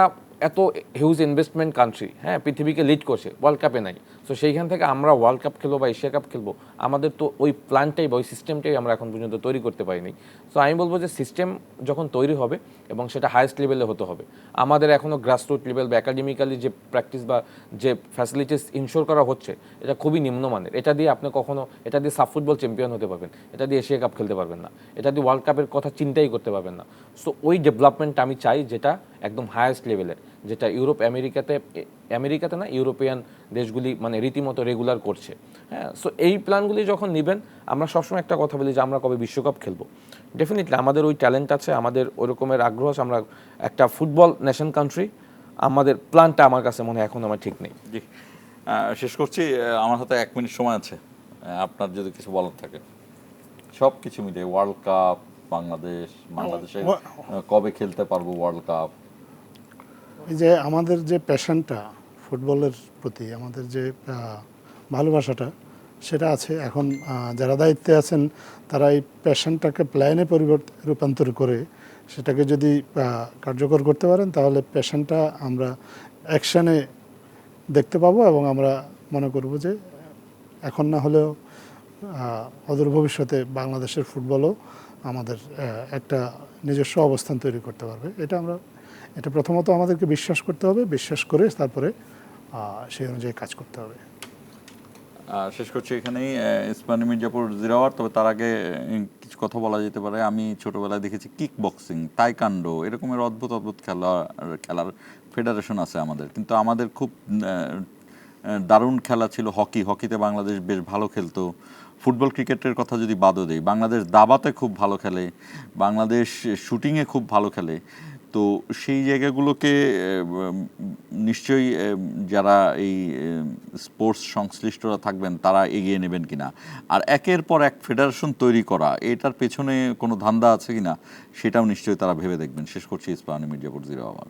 D: এত হিউজ ইনভেস্টমেন্ট কান্ট্রি, পৃথিবীকে লিড করছে, ওয়ার্ল্ড কাপে নাই। সো সেইখান থেকে আমরা ওয়ার্ল্ড কাপ খেলবো বা এশিয়া কাপ খেলবো, আমাদের তো ওই প্ল্যানটাই বা ওই সিস্টেমটাই আমরা এখন পর্যন্ত তৈরি করতে পারিনি। সো আমি বলবো যে সিস্টেম যখন তৈরি হবে এবং সেটা হাইয়েস্ট লেভেলে হতে হবে, আমাদের এখনও গ্রাসরুট লেভেল বা একাডেমিক্যালি যে প্র্যাকটিস বা যে ফ্যাসিলিটিস ইনশোর করা হচ্ছে এটা খুবই নিম্নমানের। এটা দিয়ে আপনি কখনো, এটা দিয়ে সাব ফুটবল চ্যাম্পিয়ন হতে পারবেন, এটা দিয়ে এশিয়া কাপ খেলতে পারবেন না, এটা দিয়ে ওয়ার্ল্ড কাপের কথা চিন্তাই করতে পারবেন না। সো ওই ডেভেলপমেন্টটা আমি চাই যেটা একদম হাইয়েস্ট লেভেলের, যেটা ইউরোপ আমেরিকাতে না, ইউরোপিয়ান দেশগুলি মানে রীতিমতো রেগুলার করছে। সো এই প্ল্যানগুলি যখন নেবেন, আমরা সবসময় একটা কথা বলি যে আমরা কবে বিশ্বকাপ খেলবো। ডেফিনেটলি আমাদের ওই ট্যালেন্ট আছে, আমাদের ওই রকমের আগ্রহ আছে, আমরা একটা ফুটবল নেশন কান্ট্রি। আমাদের প্ল্যানটা আমার কাছে মনে হয় এখন আমার ঠিক নেই।
A: জি, শেষ করছি, আমার হাতে 1 মিনিট সময় আছে, আপনার যদি কিছু বলার থাকে। সব কিছু মিলে ওয়ার্ল্ড কাপ, বাংলাদেশে কবে খেলতে পারবো ওয়ার্ল্ড কাপ?
E: এই যে আমাদের যে প্যাশনটা ফুটবলের প্রতি, আমাদের যে ভালোবাসাটা, সেটা আছে। এখন যারা দায়িত্বে আছেন তারা এই প্যাশনটাকে প্ল্যানে রূপান্তর করে সেটাকে যদি কার্যকর করতে পারেন, তাহলে প্যাশনটা আমরা অ্যাকশানে দেখতে পাবো এবং আমরা মনে করব যে এখন না হলেও অদূর ভবিষ্যতে বাংলাদেশের ফুটবলও আমাদের একটা নিজস্ব অবস্থান তৈরি করতে পারবে। এটা প্রথমত আমাদেরকে বিশ্বাস করতে হবে, বিশ্বাস করে তারপরে সেই অনুযায়ী কাজ করতে হবে।
A: শেষ করছি এখানেই। ইসমানী মির্জাপুর জিরাওয়ার, তবে তার আগে কিছু কথা বলা যেতে পারে। আমি ছোটবেলায় দেখেছি কিক বক্সিং, তাইকান্ডো, এরকমের অদ্ভুত খেলার ফেডারেশন আছে আমাদের, কিন্তু আমাদের খুব দারুণ খেলা ছিল হকিতে বাংলাদেশ বেশ ভালো খেলতো। ফুটবল ক্রিকেটের কথা যদি বাদও দেই, বাংলাদেশ দাবাতে খুব ভালো খেলে, বাংলাদেশ শুটিংয়ে খুব ভালো খেলে। তো সেই জায়গাগুলোকে নিশ্চয়ই যারা এই স্পোর্টস সংশ্লিষ্টরা থাকবেন তারা এগিয়ে নেবেন কিনা, আর একের পর এক ফেডারেশন তৈরি করা, এটার পেছনে কোনো ধান্দা আছে কিনা সেটাও নিশ্চয়ই তারা ভেবে দেখবেন। শেষ করছি, ইসমানী মির্জাপুর জিরাওয়ার।